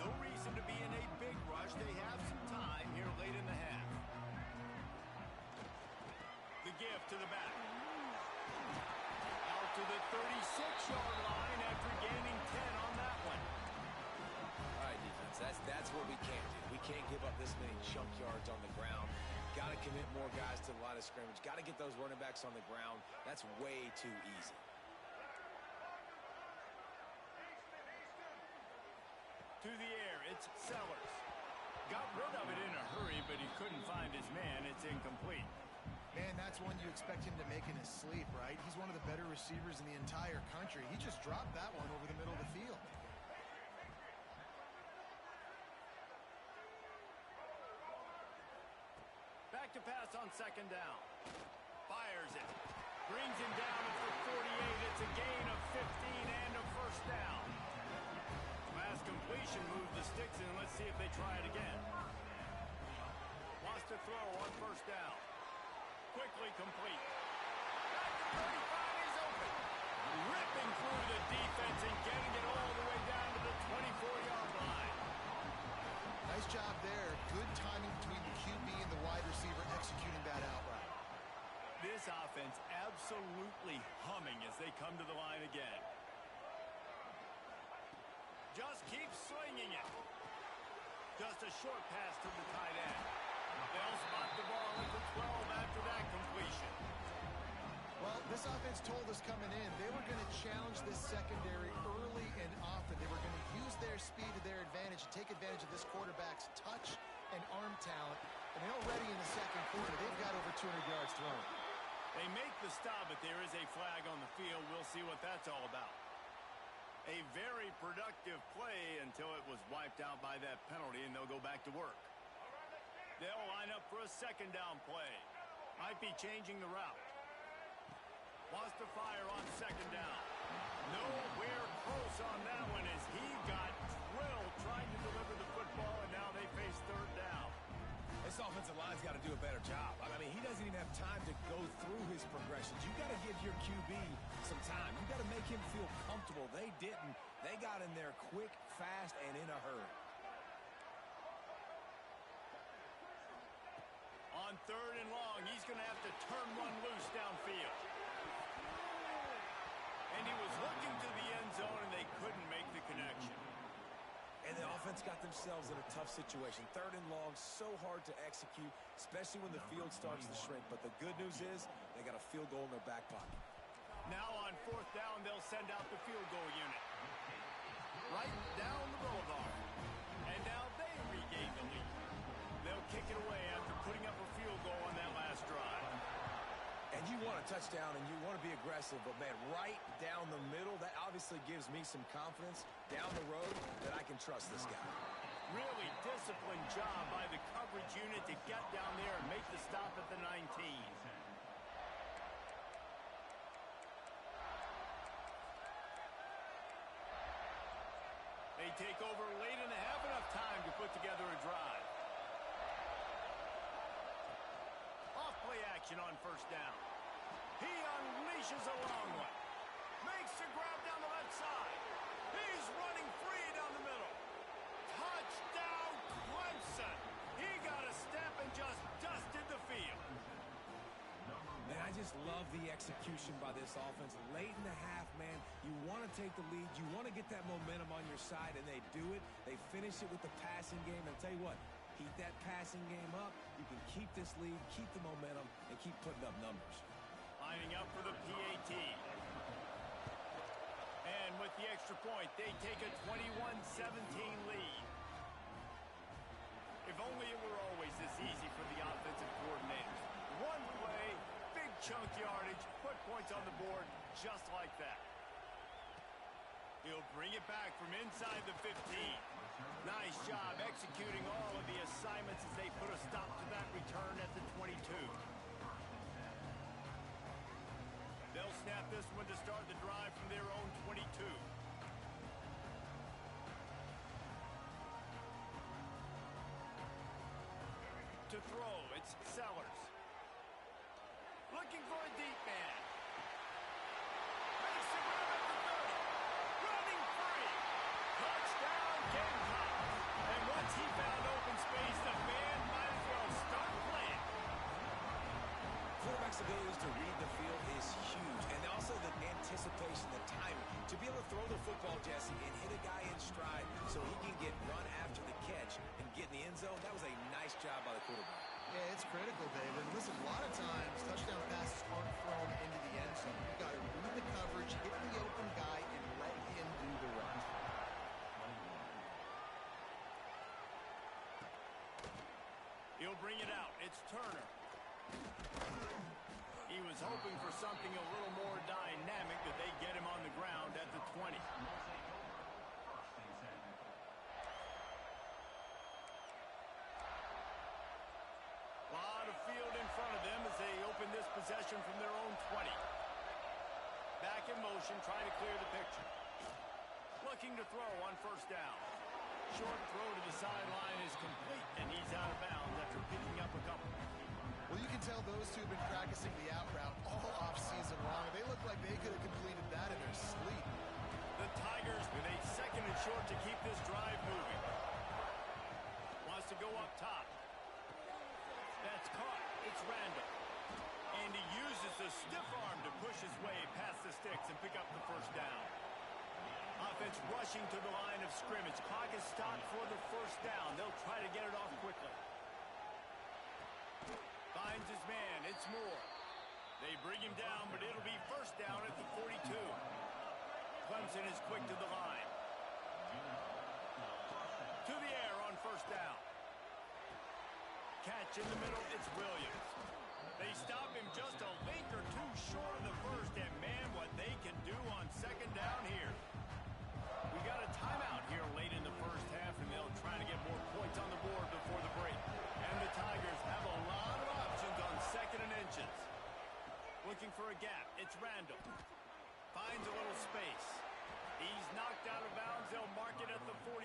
No reason to be in a big rush. They have some time here late in the half. The give to the back. Out to the 36-yard line after gaining 10 on that one. All right, defense, that's what we can't do. We can't give up this many chunk yards on the ground. Got to commit more guys to the line of scrimmage. Got to get those running backs on the ground. That's way too easy. To the air, it's Sellers. Got rid of it in a hurry, but he couldn't find his man. It's incomplete. Man, that's one you expect him to make in his sleep, right? He's one of the better receivers in the entire country. He just dropped that one over the middle of the field. Back to pass on second down. Fires it. Brings him down at the 48. It's a gain of 15 and a first down. Last completion moved the sticks in. Let's see if they try it again. Wants to throw on first down. Quickly complete. Back to 35. He's open. Ripping through the defense and getting it all the way down to the 24-yard line. Nice job there. Good timing between the QB and the wide receiver executing that out route. This offense absolutely humming as they come to the line again. Just keep swinging it. Just a short pass to the tight end. They'll spot the ball at the 12 after that completion. Well, this offense told us coming in they were going to challenge this secondary early and often. They were going to use their speed to their advantage and take advantage of this quarterback's touch and arm talent. And already in the second quarter, they've got over 200 yards thrown. They make the stop, but there is a flag on the field. We'll see what that's all about. A very productive play until it was wiped out by that penalty, and they'll go back to work. They'll line up for a second down play. Might be changing the route. Wants to fire on second down. Nowhere close on that one as he got drilled trying to deliver the football, and now they face third down. This offensive line's got to do a better job. I mean, he doesn't even have time to go through his progressions. You got to give your QB some time. You got to make him feel comfortable. They didn't. They got in there quick, fast, and in a hurry. On third and long, he's going to have to turn one loose downfield. And he was looking to the end zone, and they couldn't make the connection. And the offense got themselves in a tough situation. Third and long, so hard to execute, especially when the field starts to shrink. But the good news is they got a field goal in their back pocket. Now on fourth down, they'll send out the field goal unit. Right down the boulevard. And now they regain the lead. They'll kick it away after putting up a field goal on that last drive. And you want a touchdown and you want to be aggressive, but man, right down the middle, that obviously gives me some confidence down the road that I can trust this guy. Really disciplined job by the coverage unit to get down there and make the stop at the 19. They take over late and have enough time to put together a drive. Off-play action on first down. He unleashes a long one. Makes the grab down the left side. He's running free down the middle. Touchdown, Clemson. He got a step and just dusted the field. Man, I just love the execution by this offense. Late in the half, man, you want to take the lead. You want to get that momentum on your side, and they do it. They finish it with the passing game. And I'll tell you what, keep that passing game up. You can keep this lead, keep the momentum, and keep putting up numbers. Lining up for the PAT. And with the extra point, they take a 21-17 lead. If only it were always this easy for the offensive coordinators. One play, big chunk yardage, put points on the board just like that. He'll bring it back from inside the 15. Nice job executing all of the assignments as they put a stop to that return at the 22. They'll snap this one to start the drive from their own 22. To throw, it's Sellers. Looking for a deep man. Makes the grab at the 30. Running free. Touchdown, Ncaa. And once he found open space, the man might as well start playing. Quarterback's abilities to read the field is huge, and also the anticipation, the timing. To be able to throw the football, Jesse, and hit a guy in stride so he can get run after the catch and get in the end zone, that was a nice job by the quarterback. Yeah, it's critical, David. Listen, a lot of times touchdown passes aren't thrown into the end zone. You've got to read the coverage, hit the open guy, and let him do the rest. He'll bring it out. It's Turner. He was hoping for something a little more dynamic, that they get him on the ground at the 20. Lot of field in front of them as they open this possession from their own 20. Back in motion, trying to clear the picture. Looking to throw on first down. Short throw to the sideline is complete, and he's out of bounds after picking up a couple. Well, you can tell those two have been practicing the out route all offseason long. They look like they could have completed that in their sleep. The Tigers with a second and short to keep this drive moving. Wants to go up top. That's caught. It's Randall. And he uses the stiff arm to push his way past the sticks and pick up the first down. Offense rushing to the line of scrimmage. Clock is stopped for the first down. They'll try to get it off quickly. Finds his man. It's Moore. They bring him down, but it'll be first down at the 42. Clemson is quick to the line. To the air on first down. Catch in the middle. It's Williams. They stop him just a link or two short of the first, and man, what they can do on second down here. We got a timeout here late in the first half, and they'll try to get more points on the board before the break. And the Tigers have a lot of options on second and inches. Looking for a gap. It's Randall. Finds a little space. He's knocked out of bounds. They'll mark it at the 44.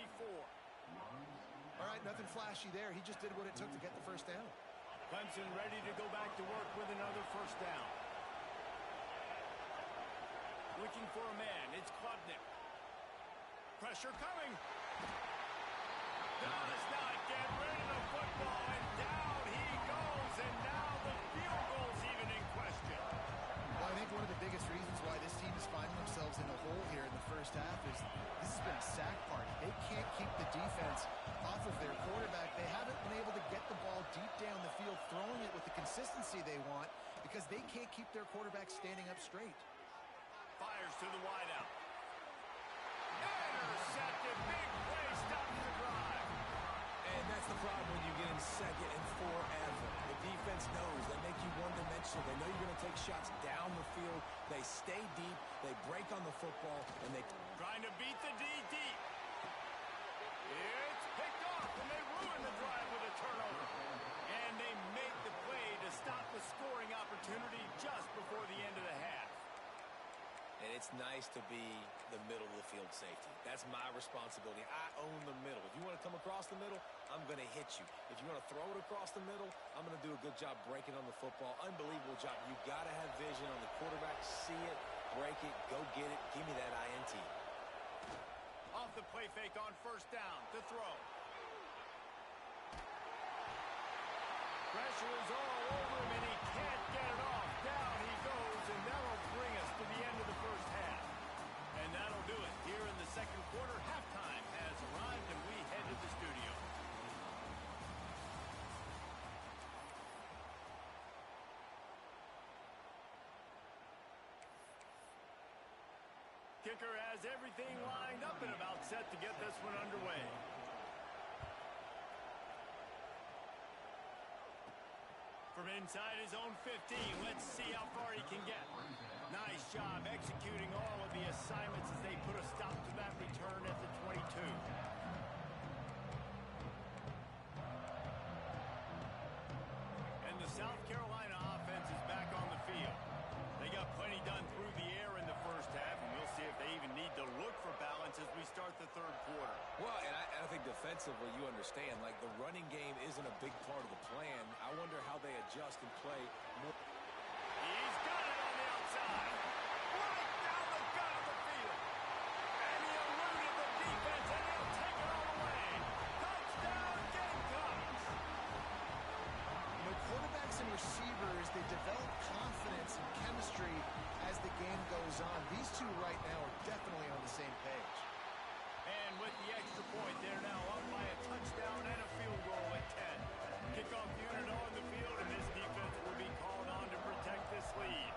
All right, nothing flashy there. He just did what it took to get the first down. Clemson ready to go back to work with another first down. Looking for a man. It's Klubnik. Pressure coming. Does not get rid of the football, and down he goes, and now the field goal's even in question. Well, I think one of the biggest reasons why this team is finding themselves in a hole here in the first half is this has been a sack party. They can't keep the defense off of their quarterback. They haven't been able to get the ball deep down the field, thrown consistency they want because they can't keep their quarterback standing up straight. Fires to the wideout. Intercepted. Big play. Stops the drive. And that's the problem when you get in second and forever. The defense knows they make you one-dimensional. They know you're going to take shots down the field. They stay deep. They break on the football, and they... Trying to beat the D deep. It's picked off, and they ruin the drive with a turnover. And they make the play to stop the scoring opportunity just before the end of the half. And it's nice to be the middle of the field safety. That's my responsibility. I own the middle. If you want to come across the middle, I'm going to hit you. If you want to throw it across the middle, I'm going to do a good job breaking on the football. Unbelievable job. You got to have vision on the quarterback. See it, break it, go get it. Give me that INT. Off the play fake on first down to throw. Pressure is all over him, and he can't get it off. Down he goes, and that'll bring us to the end of the first half. And that'll do it. Here in the second quarter, halftime has arrived, and we head to the studio. Kicker has everything lined up and about set to get this one underway. From inside his own 15, let's see how far he can get. Nice job executing all of the assignments as they put a stop to that return at the 22. And the South Carolina offense is back on the field. They got plenty done through the air in the first half, and we'll see if they even need to look for balance as we start the third quarter. Well, and I think defensively, you understand, like the running game isn't a big part of the plan. I wonder how they adjust and play more. He's got it on the outside. Right down the gut of the field. And he eluded the defense, and he'll take it all the way. Touchdown, Gamecocks. You know, quarterbacks and receivers, they develop confidence and chemistry as the game goes on. These two right now are definitely on the same page. And with the extra point, they're now up by a touchdown and a field goal at 10. Kickoff unit on the field, and this defense will be called on to protect this lead.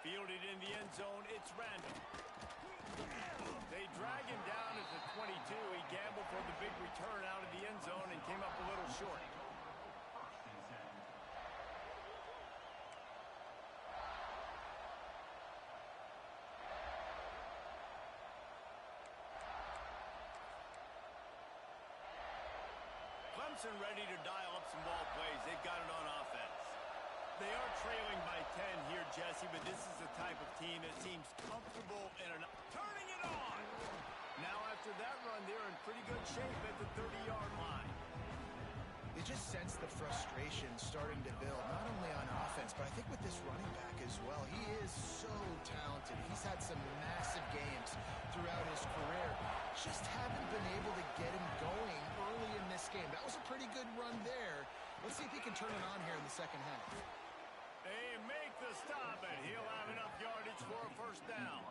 Fielded in the end zone, it's random. They drag him down at the 22. He gambled for the big return out of the end zone and came up a little short. Clemson ready to dial up some ball plays. They've got it on offense. They are trailing by 10 here, Jesse, but this is the type of team that seems comfortable in turning it on. Now after that run, they're in pretty good shape at the 30-yard line. You just sense the frustration starting to build, not only on offense, but I think with this running back as well. He is so talented. He's had some massive games throughout his career. Just haven't been able to get him going early in this game. That was a pretty good run there. Let's see if he can turn it on here in the second half. They make the stop, and he'll have enough yardage for a first down.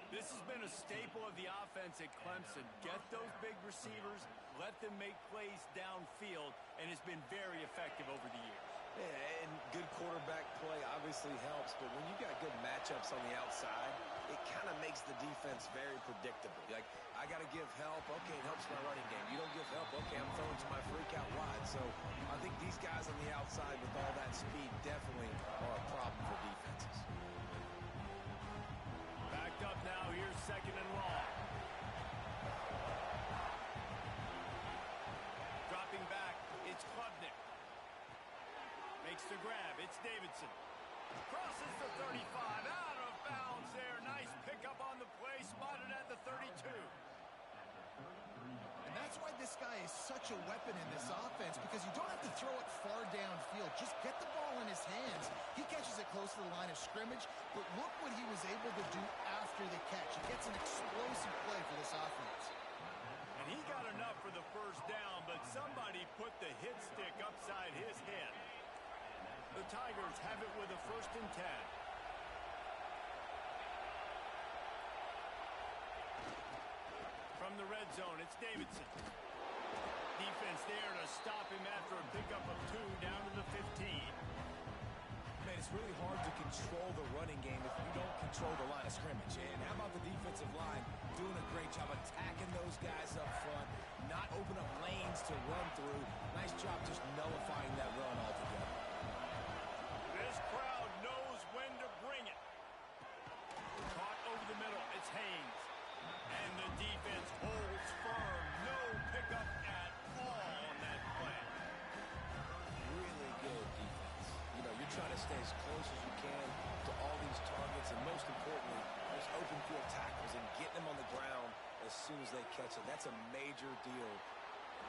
This has been a staple of the offense at Clemson. Get those big receivers, let them make plays downfield, and it's been very effective over the years. Yeah, and good quarterback play obviously helps, but when you got good matchups on the outside, it kind of makes the defense very predictable. Like, I got to give help. Okay, it helps my running game. You don't give help. Okay, I'm throwing to my freak out wide. So I think these guys on the outside with all that speed definitely are a problem for defenses. Backed up now. Here's second and long. Dropping back. It's Klubnik. Makes the grab. It's Davidson. Crosses the 35. Out of bounds there. Nice pickup on the play. Spotted at the 32. And that's why this guy is such a weapon in this offense, because you don't have to throw it far downfield. Just get the ball in his hands. He catches it close to the line of scrimmage, but look what he was able to do after the catch. He gets an explosive play for this offense. And he got enough for the first down, but somebody put the hit stick upside his head. The Tigers have it with a 1st and 10. From from the red zone. It's Davidson. Defense there to stop him after a pickup of 2 down to the 15. Man, it's really hard to control the running game if you don't control the line of scrimmage. And how about the defensive line doing a great job attacking those guys up front, not open up lanes to run through. Nice job just nullifying that run altogether. This crowd knows when to bring it. Caught over the middle. It's Haynes. And the defense holds firm. No pickup at all on that play. Really good defense. You know, you're trying to stay as close as you can to all these targets, and most importantly, those open field tackles and getting them on the ground as soon as they catch it. That's a major deal.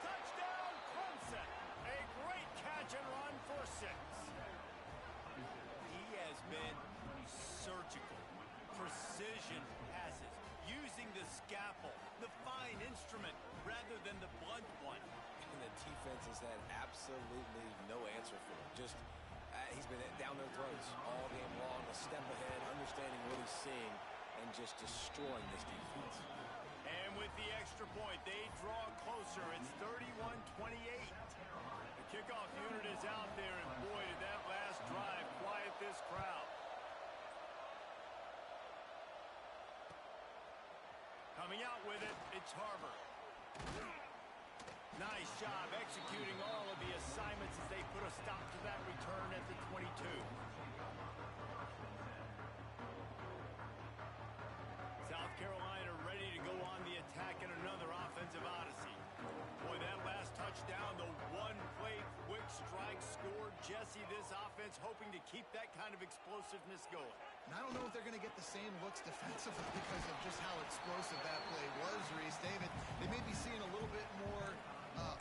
Touchdown, Clemson. A great catch and run for 6. He has been surgical. Precision passes. Using the scalpel, the fine instrument, rather than the blunt one. And the defense has had absolutely no answer for him. Just, he's been down their throats all game long, a step ahead, understanding what he's seeing, and just destroying this defense. And with the extra point, they draw closer. It's 31-28. The kickoff unit is out there, and boy, did that last drive quiet this crowd. Coming out with it, it's Harbour. Nice job executing all of the assignments as they put a stop to that return at the 22. South Carolina ready to go on the attack in another offensive odyssey. Boy, that last touchdown, the one-play quick strike scored. Jesse, this offense hoping to keep that kind of explosiveness going. And I don't know if they're going to get the same looks defensively because of just how explosive that play was, Reese. David, they may be seeing a little bit more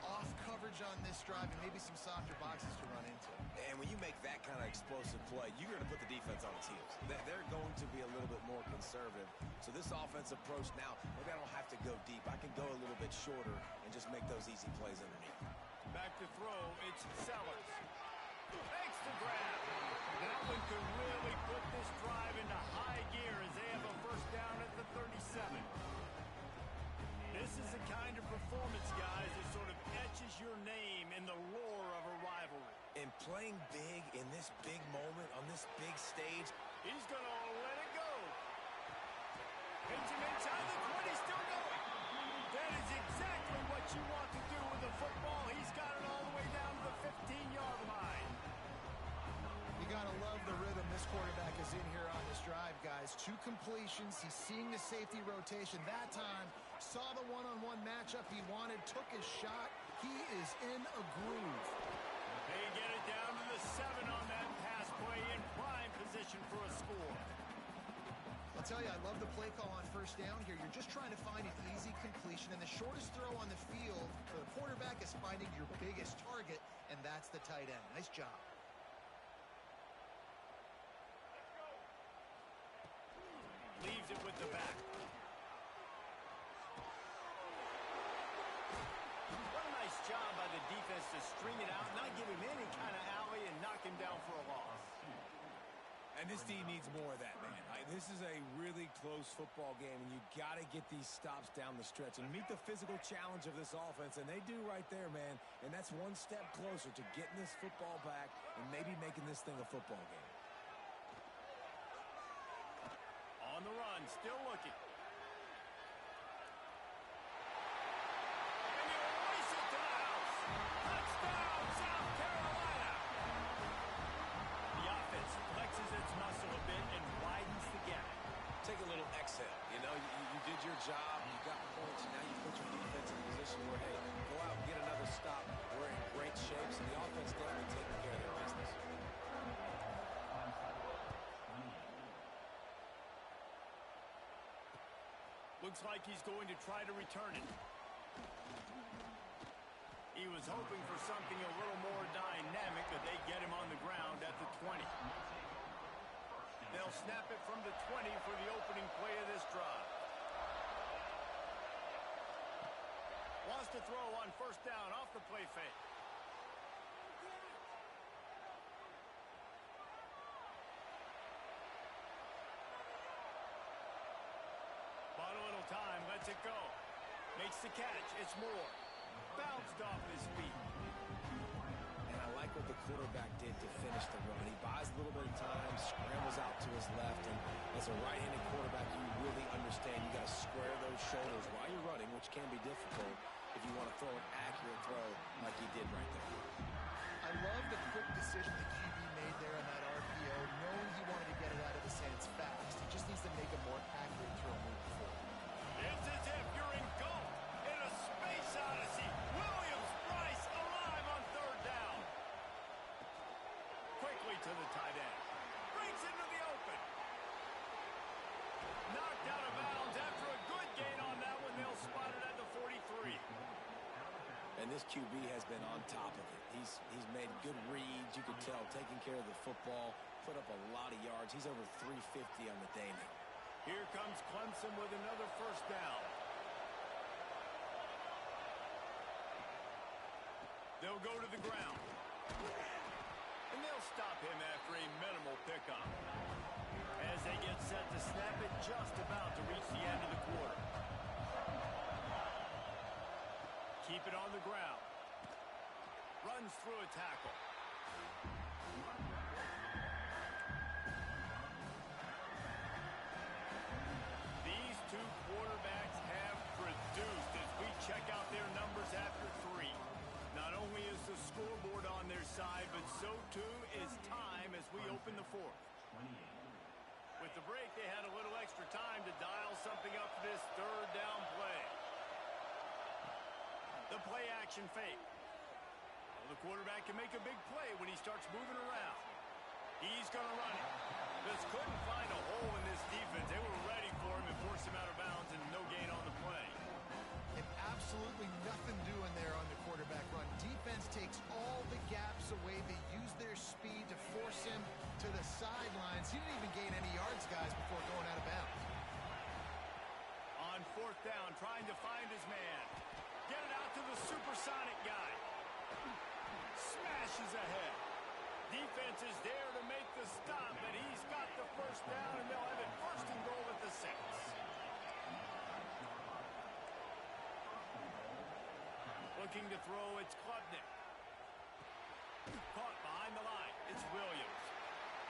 off coverage on this drive and maybe some softer boxes to run into. And when you make that kind of explosive play, you're going to put the defense on its heels. They're going to be a little bit more conservative. So this offense approach now, maybe I don't have to go deep. I can go a little bit shorter and just make those easy plays underneath. Back to throw, it's Sellers. Makes the grab. That one could really put this drive into high gear as they have a first down at the 37. This is the kind of performance, guys, that sort of etches your name in the lore of a rivalry. And playing big in this big moment, on this big stage, he's going to let it go. Hits him inside the 20, still going. That is exactly what you want to do with the football. He's got it all the way down to the 15-yard line. You got to love the rhythm this quarterback is in here on this drive, guys. 2 completions. He's seeing the safety rotation. That time, saw the one-on-one matchup he wanted, took his shot. He is in a groove. They get it down to the 7 on that pass play in prime position for a score. I'll tell you, I love the play call on first down here. You're just trying to find an easy completion, and the shortest throw on the field for the quarterback is finding your biggest target, and that's the tight end. Nice job. Leaves it with the back. What a nice job by the defense to string it out, not give him any kind of alley, and knock him down for a loss. and this team needs more of that, man. This is a really close football game, and you got to get these stops down the stretch and meet the physical challenge of this offense, and they do right there, man. And that's one step closer to getting this football back and maybe making this thing a football game. On the run, still looking. And you race it to the house. Touchdown, South Carolina. The offense flexes its muscle a bit and widens the gap. Take a little exhale. You know, you did your job. You got points. Now you put your defense in a position where, hey, go out and get another stop. We're in great shape, so the offense definitely taking care of their business. Looks like he's going to try to return it. He was hoping for something a little more dynamic, but they get him on the ground at the 20. They'll snap it from the 20 for the opening play of this drive. Wants to throw on first down off the play fake. Bought a little time, lets it go. Makes the catch. It's Moore. Bounced off his feet. And I like what the quarterback did to finish the run. He buys a little bit of time, scrambles out to his left, and as a right-handed quarterback, you really understand you got to square those shoulders while you're running, which can be difficult if you want to throw an accurate throw like he did right there. I love the quick decision the QB made there on that RPO, knowing he wanted to get it out of his hands fast. He just needs to make a more accurate throw moving forward. It's as if you're engulfed in a space odyssey. Williams-Brice alive on third down. Quickly to the tight end. Brings into the open. Knocked out of bounds after a good gain on that one. They'll spot it at the 43. And this QB has been on top of it. He's made good reads, you could tell, taking care of the football, put up a lot of yards. He's over 350 on the day now. Here comes Clemson with another first down. They'll go to the ground. And they'll stop him after a minimal pickup. As they get set to snap it, just about to reach the end of the quarter. Keep it on the ground. Runs through a tackle. These two quarterbacks have produced as we check out their numbers after 3. Not only is the scoreboard on their side, but so too is time as we open the fourth. With the break, they had a little extra time to dial something up for this third down play. The play action fake. Well, the quarterback can make a big play when he starts moving around. He's going to run it. Just couldn't find a hole in this defense. They were ready for him and forced him out of bounds, and no gain on the play. And absolutely nothing doing there on the quarterback run. Defense takes all the gaps away. They use their speed to force him to the sidelines. He didn't even gain any yards, guys, before going out of bounds. On fourth down, trying to find his man. Get it out to the supersonic guy. Smashes ahead. Defense is there to make the stop, but he's got the first down, and they'll have it first and goal at the 6. Looking to throw, it's Klubnik. Caught behind the line. It's Williams.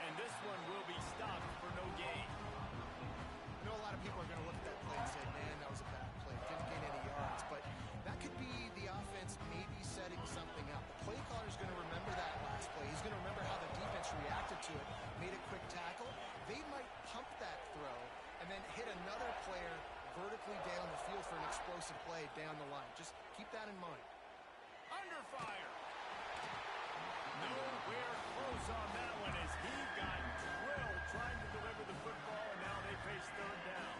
And this one will be stopped for no gain. I know a lot of people are going to look at that play and say, man, that was a bad play. Didn't gain any yards. But that could be the offense maybe setting something up. The play caller is going to remember that last play. He's going to remember how the defense reacted to it, made a quick tackle. They might pump that throw and then hit another player vertically down the field for an explosive play down the line. Just keep that in mind. Under fire. Nowhere close on that one as he got drilled trying to deliver the football, and now they face third down.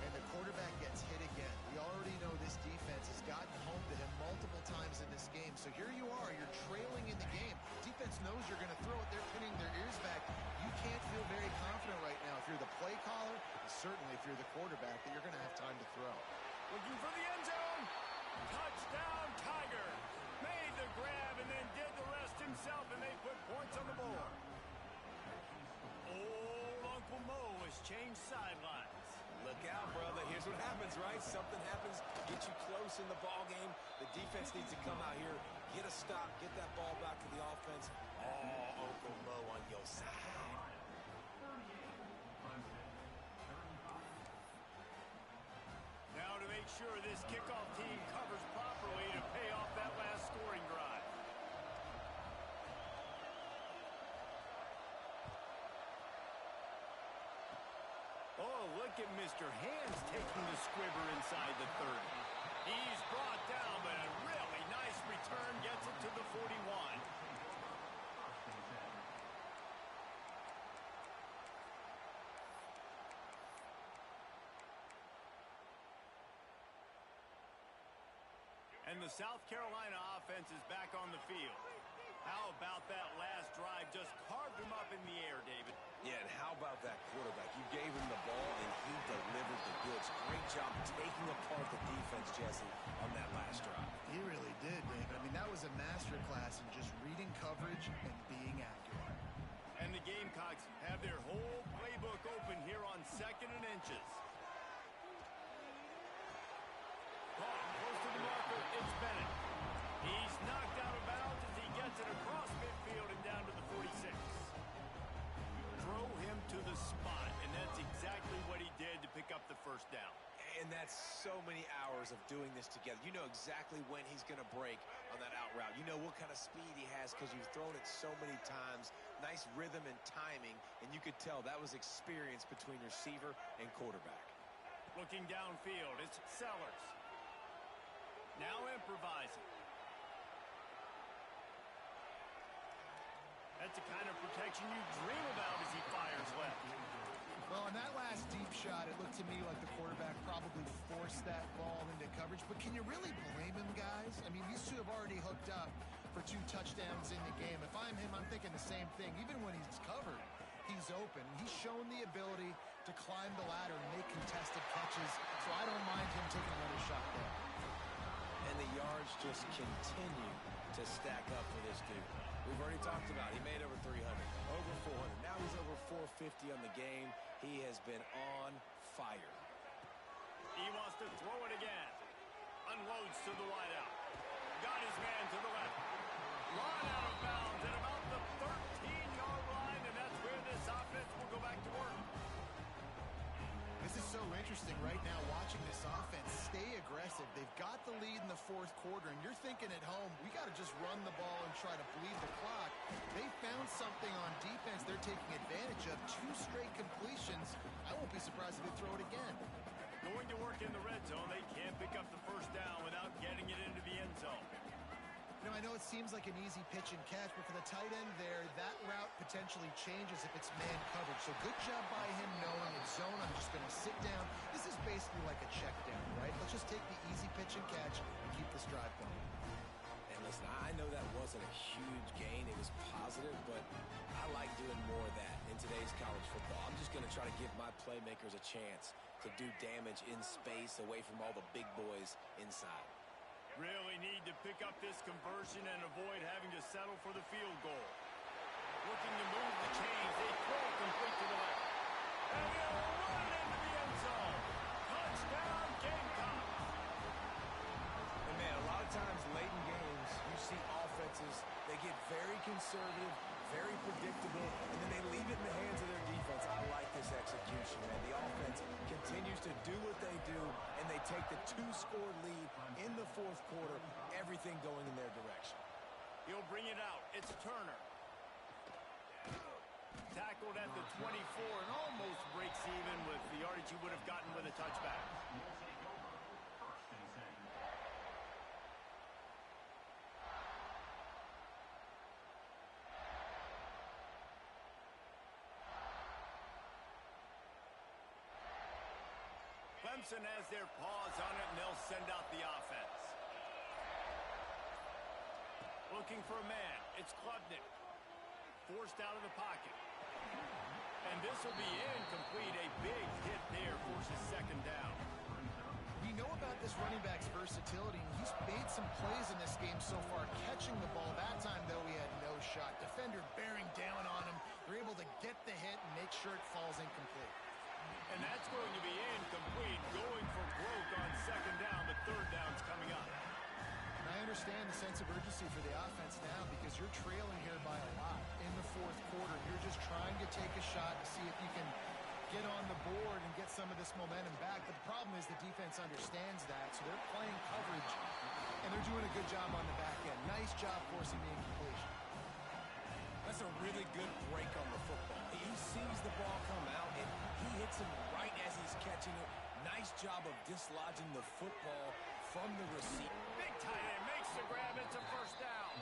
And the quarterback gets hit again. We already know this defense has gotten home to him multiple times in this game. So here you are, you're trailing in the game. Defense knows you're going to throw it. They're pinning their ears back. You can't feel very confident right now if you're the play caller, and certainly if you're the quarterback, that you're going to have time to throw. Looking for the end zone. Touchdown, Tiger. Made the grab and then did the rest himself, and they put points on the board. Old Uncle Mo has changed sidelines. Look out, brother. Here's what happens, right? Something happens, get you close in the ball game. The defense needs to come out here, get a stop, get that ball back to the offense. Oh, Uncle Mo on your side. Now to make sure this kickoff team covers properly to pay off that last scoring drive. Oh, look at Mr. Hands taking the squibber inside the 30. He's brought down, but a really nice return gets it to the 41. And the South Carolina offense is back on the field. How about that last drive? Just carved him up in the air, David. Yeah, and how about that quarterback? You gave him the ball, and he delivered the goods. Great job taking apart the defense, Jesse, on that last drive. He really did, David. I mean, that was a masterclass in just reading coverage and being accurate. And the Gamecocks have their whole playbook open here on 2nd and inches. Caught And that's so many hours of doing this together. You know exactly when he's going to break on that out route. You know what kind of speed he has because you've thrown it so many times. Nice rhythm and timing, and you could tell that was experience between receiver and quarterback. Looking downfield, it's Sellers. Now improvising. That's the kind of protection you dream about as he fires left. Well, on that last deep shot, it looked to me like the quarterback probably forced that ball into coverage. But can you really blame him, guys? I mean, these two have already hooked up for 2 touchdowns in the game. If I'm him, I'm thinking the same thing. Even when he's covered, he's open. He's shown the ability to climb the ladder and make contested catches. So I don't mind him taking another shot there. And the yards just continue to stack up for this dude. We've already talked about he made over 300, over 400. Now he's over 450 on the game. He has been on fire. He wants to throw it again. Unloads to the wideout. Got his man to the left. Line out of bounds at about the 13-yard line, and that's where this offense will go back to work. This is so interesting right now watching this offense stay aggressive. They've got the lead in the 4th quarter, and you're thinking at home, we got to just run the ball and try to bleed the clock. They found something on defense they're taking advantage of. 2 straight completions. I won't be surprised if they throw it again. Going to work in the red zone. They can't pick up the first down without getting it into the end zone. You know, I know it seems like an easy pitch and catch, but for the tight end there, that route potentially changes if it's man coverage. So good job by him knowing it's zone. I'm just going to sit down. This is basically like a check down, right? Let's just take the easy pitch and catch and keep this drive going. And listen, I know that wasn't a huge gain. It was positive, but I like doing more of that in today's college football. I'm just going to try to give my playmakers a chance to do damage in space away from all the big boys inside. Really need to pick up this conversion and avoid having to settle for the field goal. Looking to move the chains. They throw it complete to the left. And he'll run into the end zone. Touchdown, Gamecocks. And man, a lot of times late in games, you see offenses, they get very conservative, very predictable, and then they leave it in the hands of their defense. I like this execution, man. The offense continues to do what they do, and they take the 2-score lead in the 4th quarter, everything going in their direction. He'll bring it out. It's Turner. Tackled at the 24 and almost breaks even with the yardage he would have gotten with a touchback. Clemson has their paws on it, and they'll send out the offense. Looking for a man. It's Klubnik. Forced out of the pocket. And this will be incomplete. A big hit there forces 2nd down. We know about this running back's versatility, and he's made some plays in this game so far, catching the ball. That time, though, he had no shot. Defender bearing down on him. They're able to get the hit and make sure it falls incomplete. And that's going to be incomplete. Going for broke on 2nd down, but 3rd down's coming up. And I understand the sense of urgency for the offense now because you're trailing here by a lot in the 4th quarter. You're just trying to take a shot to see if you can get on the board and get some of this momentum back. But the problem is the defense understands that, so they're playing coverage, and they're doing a good job on the back end. Nice job forcing the incompletion. That's a really good break on the football. He sees the ball come out, and he hits him right as he's catching it. Nice job of dislodging the football from the receiver. Big tight end makes the grab. It's a 1st down.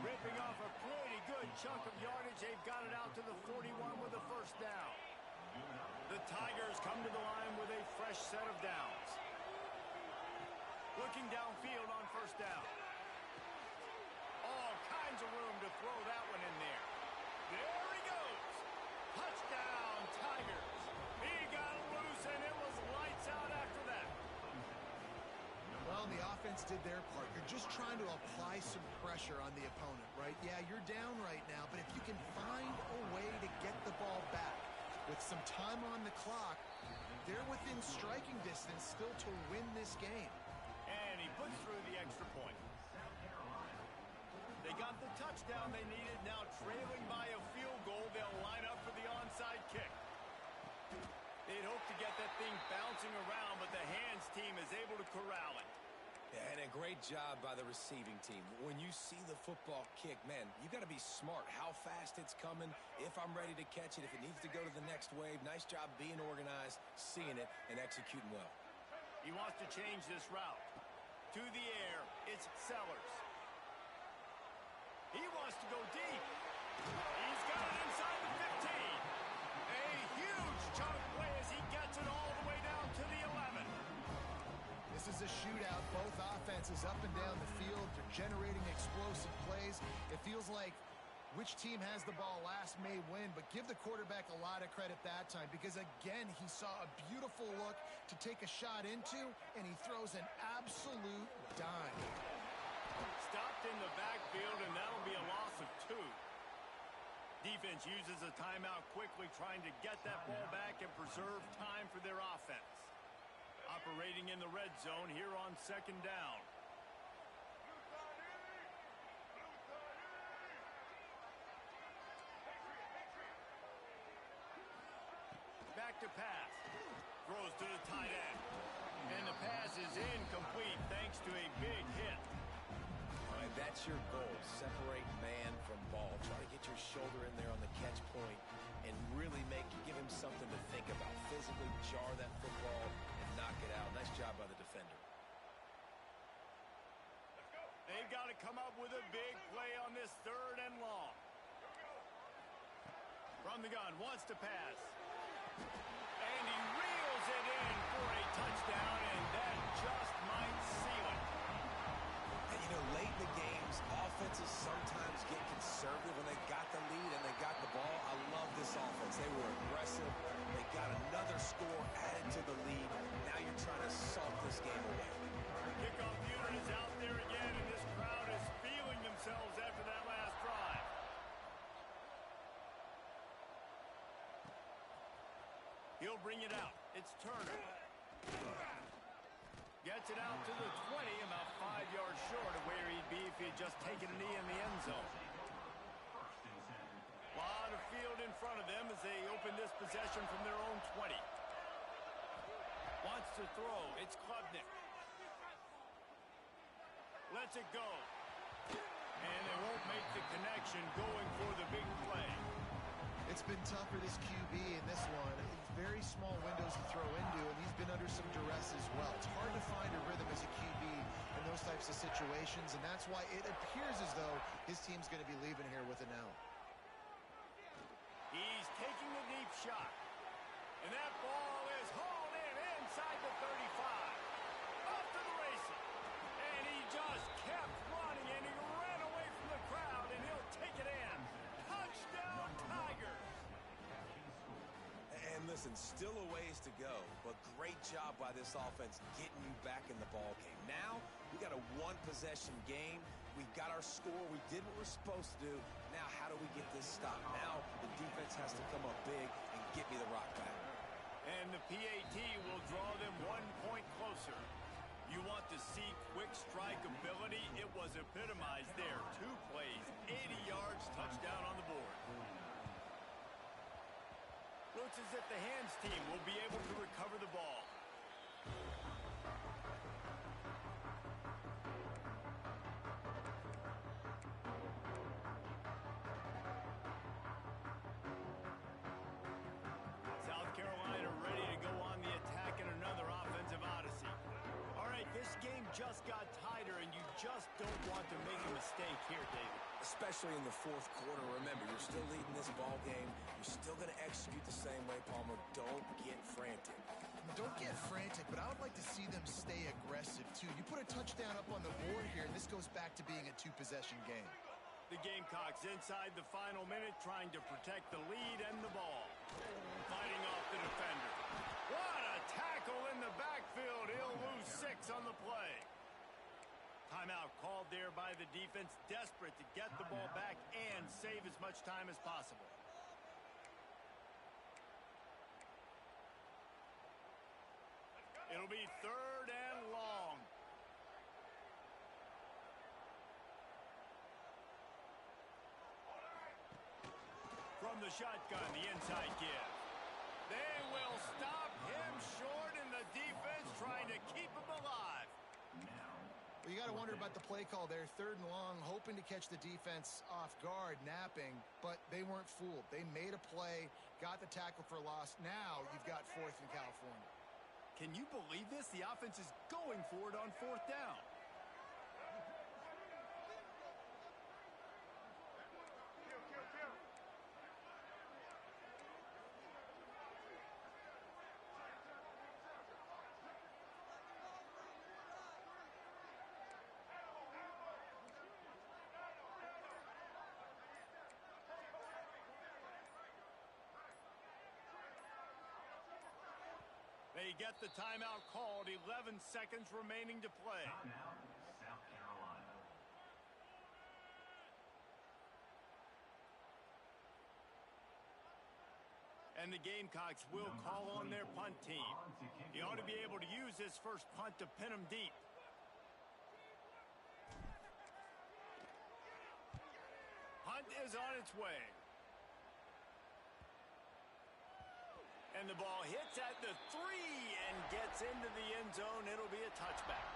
Ripping off a pretty good chunk of yardage. They've got it out to the 41 with a 1st down. The Tigers come to the line with a fresh set of downs. Looking downfield on 1st down. All kinds of room to throw that one in there. There he goes. Touchdown, Tigers. He got loose, and it was lights out after that. Well, the offense did their part. You're just trying to apply some pressure on the opponent, right? Yeah, you're down right now, but if you can find a way to get the ball back with some time on the clock, they're within striking distance still to win this game. And he puts through the extra point. They got the touchdown they needed. Now trailing by a field goal, they'll line up for the onside kick. They'd hope to get that thing bouncing around, but the hands team is able to corral it. And a great job by the receiving team. When you see the football kick, man, you got to be smart how fast it's coming, if I'm ready to catch it, if it needs to go to the next wave. Nice job being organized, seeing it, and executing well. He wants to change this route. To the air, it's Sellers. He wants to go deep. He's got it inside the 15. A huge chunk play as he gets it all the way down to the 11. This is a shootout. Both offenses up and down the field. They're generating explosive plays. It feels like which team has the ball last may win, but give the quarterback a lot of credit that time because, again, he saw a beautiful look to take a shot into, and he throws an absolute dime. Stopped in the backfield, and that'll be a loss of 2. Defense uses a timeout quickly, trying to get that ball back and preserve time for their offense. Operating in the red zone here on 2nd down. Back to pass. Throws to the tight end. And the pass is incomplete thanks to a big hit. All right, that's your goal. Separate man from ball. Try to get your shoulder in there on the catch point and really give him something to think about. Physically jar that football and knock it out. Nice job by the defender. They've got to come up with a big play on this 3rd and long. From the gun, wants to pass. And he reels it in for a touchdown, and that just might seal it. And, you know, late in the games, offenses sometimes get conservative when they got the lead and they got the ball. I love this offense. They were aggressive. They got another score added to the lead. Now you're trying to salt this game away. Kickoff unit is out there again, and this crowd is feeling themselves after that last drive. He'll bring it out. It's Turner. Gets it out to the 20, about 5 yards short of where he'd be if he had just taken a knee in the end zone. Lot of field in front of them as they open this possession from their own 20. Wants to throw. It's Klubnik. Lets it go. And they won't make the connection going for the big play. It's been tough for this QB in this one. Very small windows to throw into, and he's been under some duress as well. It's hard to find a rhythm as a QB in those types of situations, and that's why it appears as though his team's going to be leaving here with an L. He's taking the deep shot. And that ball is hauled in inside the 35. Off to the races. And he just kept running, and he ran away from the crowd, and he'll take it in. Touchdown, Tigers. And listen, still a ways to go, but great job by this offense getting you back in the ball game. Now, we got a one-possession game. We've got our score. We did what we're supposed to do. Now, how do we get this stopped? Now, the defense has to come up big and get me the rock back. And the PAT will draw them 1 point closer. You want to see quick strike ability? It was epitomized there. 2 plays, 80 yards, touchdown on the board. Looks as if the hands team will be able to recover the ball. South Carolina ready to go on the attack in another offensive odyssey. All right, this game just got tighter, and you just don't want to make a mistake here, David. Especially in the 4th quarter. Remember, you're still leading this ball game. You're still going to execute the same way, Palmer. Don't get frantic. Don't get frantic, but I would like to see them stay aggressive, too. You put a touchdown up on the board here, and this goes back to being a 2-possession game. The Gamecocks inside the final minute trying to protect the lead and the ball. Fighting off the defender. What a tackle in the backfield. He'll lose 6 on the play. Timeout called there by the defense, desperate to get the ball back and save as much time as possible. It'll be 3rd and long. From the shotgun, the inside give. They will stop him short, and the defense trying to keep him alive. Well, you got to wonder about the play call there. 3rd and long, hoping to catch the defense off guard, napping, but they weren't fooled. They made a play, got the tackle for a loss. Now you've got 4th in California. Can you believe this? The offense is going for it on 4th down. They get the timeout called. 11 seconds remaining to play. Timeout, South Carolina. And the Gamecocks will call on their punt team. He ought to be able to use this first punt to pin them deep. Punt is on its way. And the ball hits at the 3 and gets into the end zone. It'll be a touchback.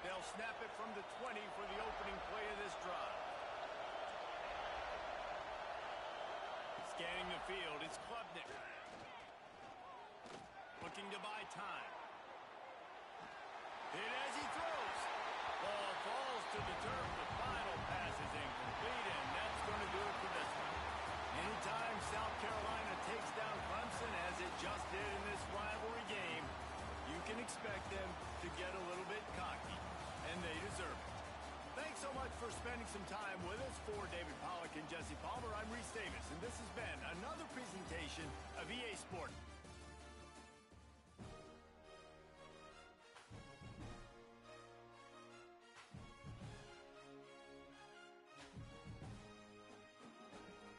They'll snap it from the 20 for the opening play of this drive. Scanning the field, it's Klubnik. Looking to buy time. Hit as he throws. Ball falls to the turf. The final pass is incomplete, and that's going to do it for this one. Anytime South Carolina takes down Clemson, as it just did in this rivalry game, you can expect them to get a little bit cocky, and they deserve it. Thanks so much for spending some time with us. For David Pollack and Jesse Palmer, I'm Reese Davis, and this has been another presentation of EA Sports.